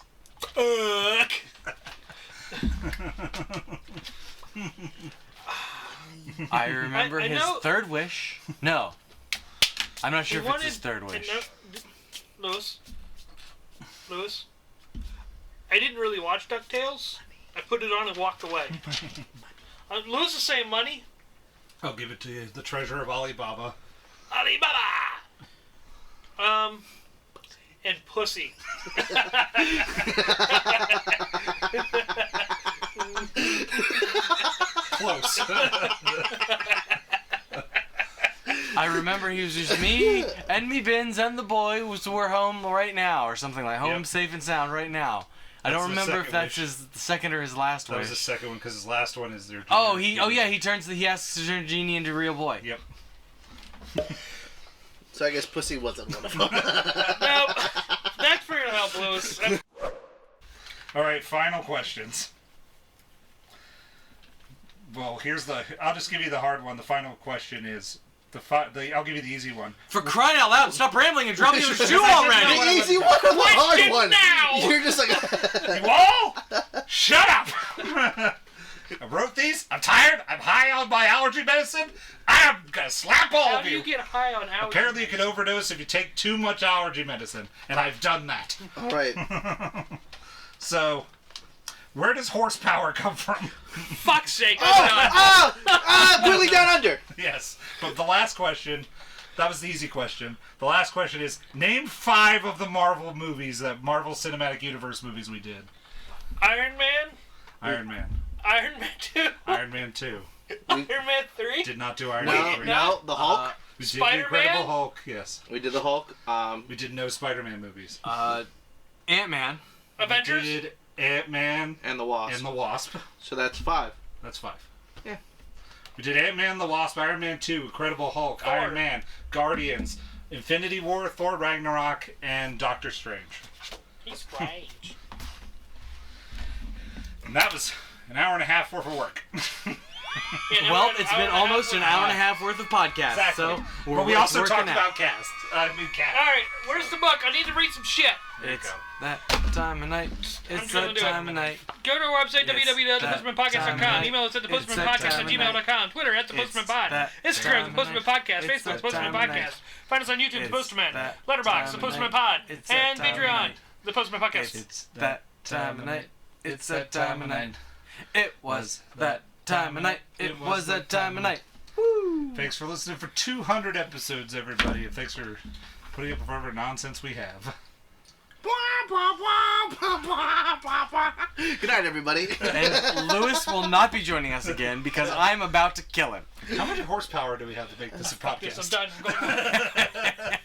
S1: I remember
S4: I
S1: his
S4: know-
S1: third wish. No. I'm not sure
S4: He
S1: if it's his
S4: wanted-
S1: third wish.
S4: Lewis. I didn't really watch DuckTales. I put it on and walked away. Lewis is saying money.
S2: I'll give it to you. The treasure of Alibaba.
S4: Alibaba. And pussy.
S2: Close.
S1: I remember he was just me and me bins and the boy we're home right now or something like home
S2: Yep.
S1: safe and sound right now. I
S2: That's
S1: don't
S2: the
S1: remember if
S2: second
S1: that's
S2: wish.
S1: his second or his last
S2: That was
S1: wish.
S2: the second one because his last one is their.
S1: Oh, he asks to turn Genie into a real boy.
S2: Yep.
S3: So I guess pussy wasn't one of them.
S4: No, that's for your help, Lewis.
S2: All right. Final questions. Well, I'll just give you the hard one. The final question is I'll give you the easy one.
S1: For crying out loud, stop rambling and drop your shoe already!
S3: The easy one or the hard
S4: Question
S3: one?
S4: now!
S3: You're just like...
S2: You all shut up. I wrote these. I'm tired. I'm high on my allergy medicine. I'm gonna slap all
S4: How
S2: of
S4: do
S2: you.
S4: you get high on allergy?
S2: Apparently, you can overdose if you take too much allergy medicine, and I've done that.
S3: All right.
S2: So, where does horsepower come from?
S4: Fuck's sake, I'm done.
S3: Quickly down under.
S2: Yes, but the last question, that was the easy question. The last question is, name 5 of the Marvel movies, that Marvel Cinematic Universe movies we did.
S4: Iron Man.
S2: Iron Man.
S4: Iron Man 2.
S2: Iron Man 2.
S4: Iron Man 3.
S2: Did not do Iron
S3: No,
S2: Man 3.
S3: no, the Hulk.
S2: We did the
S4: Spider-Man?
S2: Incredible Hulk, yes.
S3: We did the Hulk.
S2: We did no Spider-Man movies.
S1: Ant-Man.
S4: Avengers.
S2: We did Ant-Man
S3: And the Wasp.
S2: and the Wasp.
S3: So that's 5.
S2: That's 5.
S3: Yeah.
S2: We did Ant-Man, the Wasp, Iron Man 2, Incredible Hulk,
S4: Thor.
S2: Iron Man, Guardians, Infinity War, Thor Ragnarok, and Doctor Strange.
S4: He's strange.
S2: And that was an hour and a half worth of work.
S1: Well, it's been almost an hour and a half worth of podcast,
S2: Exactly.
S1: so
S2: But we also
S1: working
S2: talked
S1: out.
S2: about cast. Cat.
S4: Alright, where's the book? I need to read some shit.
S2: There you
S1: It's
S2: go.
S1: that time of night. It's
S4: trying
S1: that
S4: to do it.
S1: time of night.
S4: Go to our website,
S1: It's
S4: www.thepostmanpodcast.com.
S1: that
S4: Email us at
S1: time of night.
S4: thepostmanpodcast@gmail.com. Twitter at
S1: It's
S4: thepostmanpod.
S1: that
S4: Instagram,
S1: time
S4: The
S1: of
S4: Postman
S1: night.
S4: Podcast.
S1: It's
S4: Facebook, The
S1: that
S4: Postman
S1: time of night.
S4: Podcast. Find us on YouTube, The
S1: It's
S4: Postman.
S1: that
S4: Letterboxd,
S1: time
S4: The
S1: of
S4: Postman
S1: night.
S4: Pod.
S1: It's that
S4: And
S1: time of
S4: Patreon,
S1: night.
S4: The Postman Podcast.
S1: It's that time of night. It's that time of night. It was that time of night. It was that time of night.
S2: Thanks for listening for 200 episodes, everybody. And thanks for putting up with whatever nonsense we have.
S3: Good night, everybody.
S1: And Lewis will not be joining us again because I'm about to kill him.
S2: How much horsepower do we have to make this a
S4: Yes, I'm
S2: podcast?
S4: done. I'm going.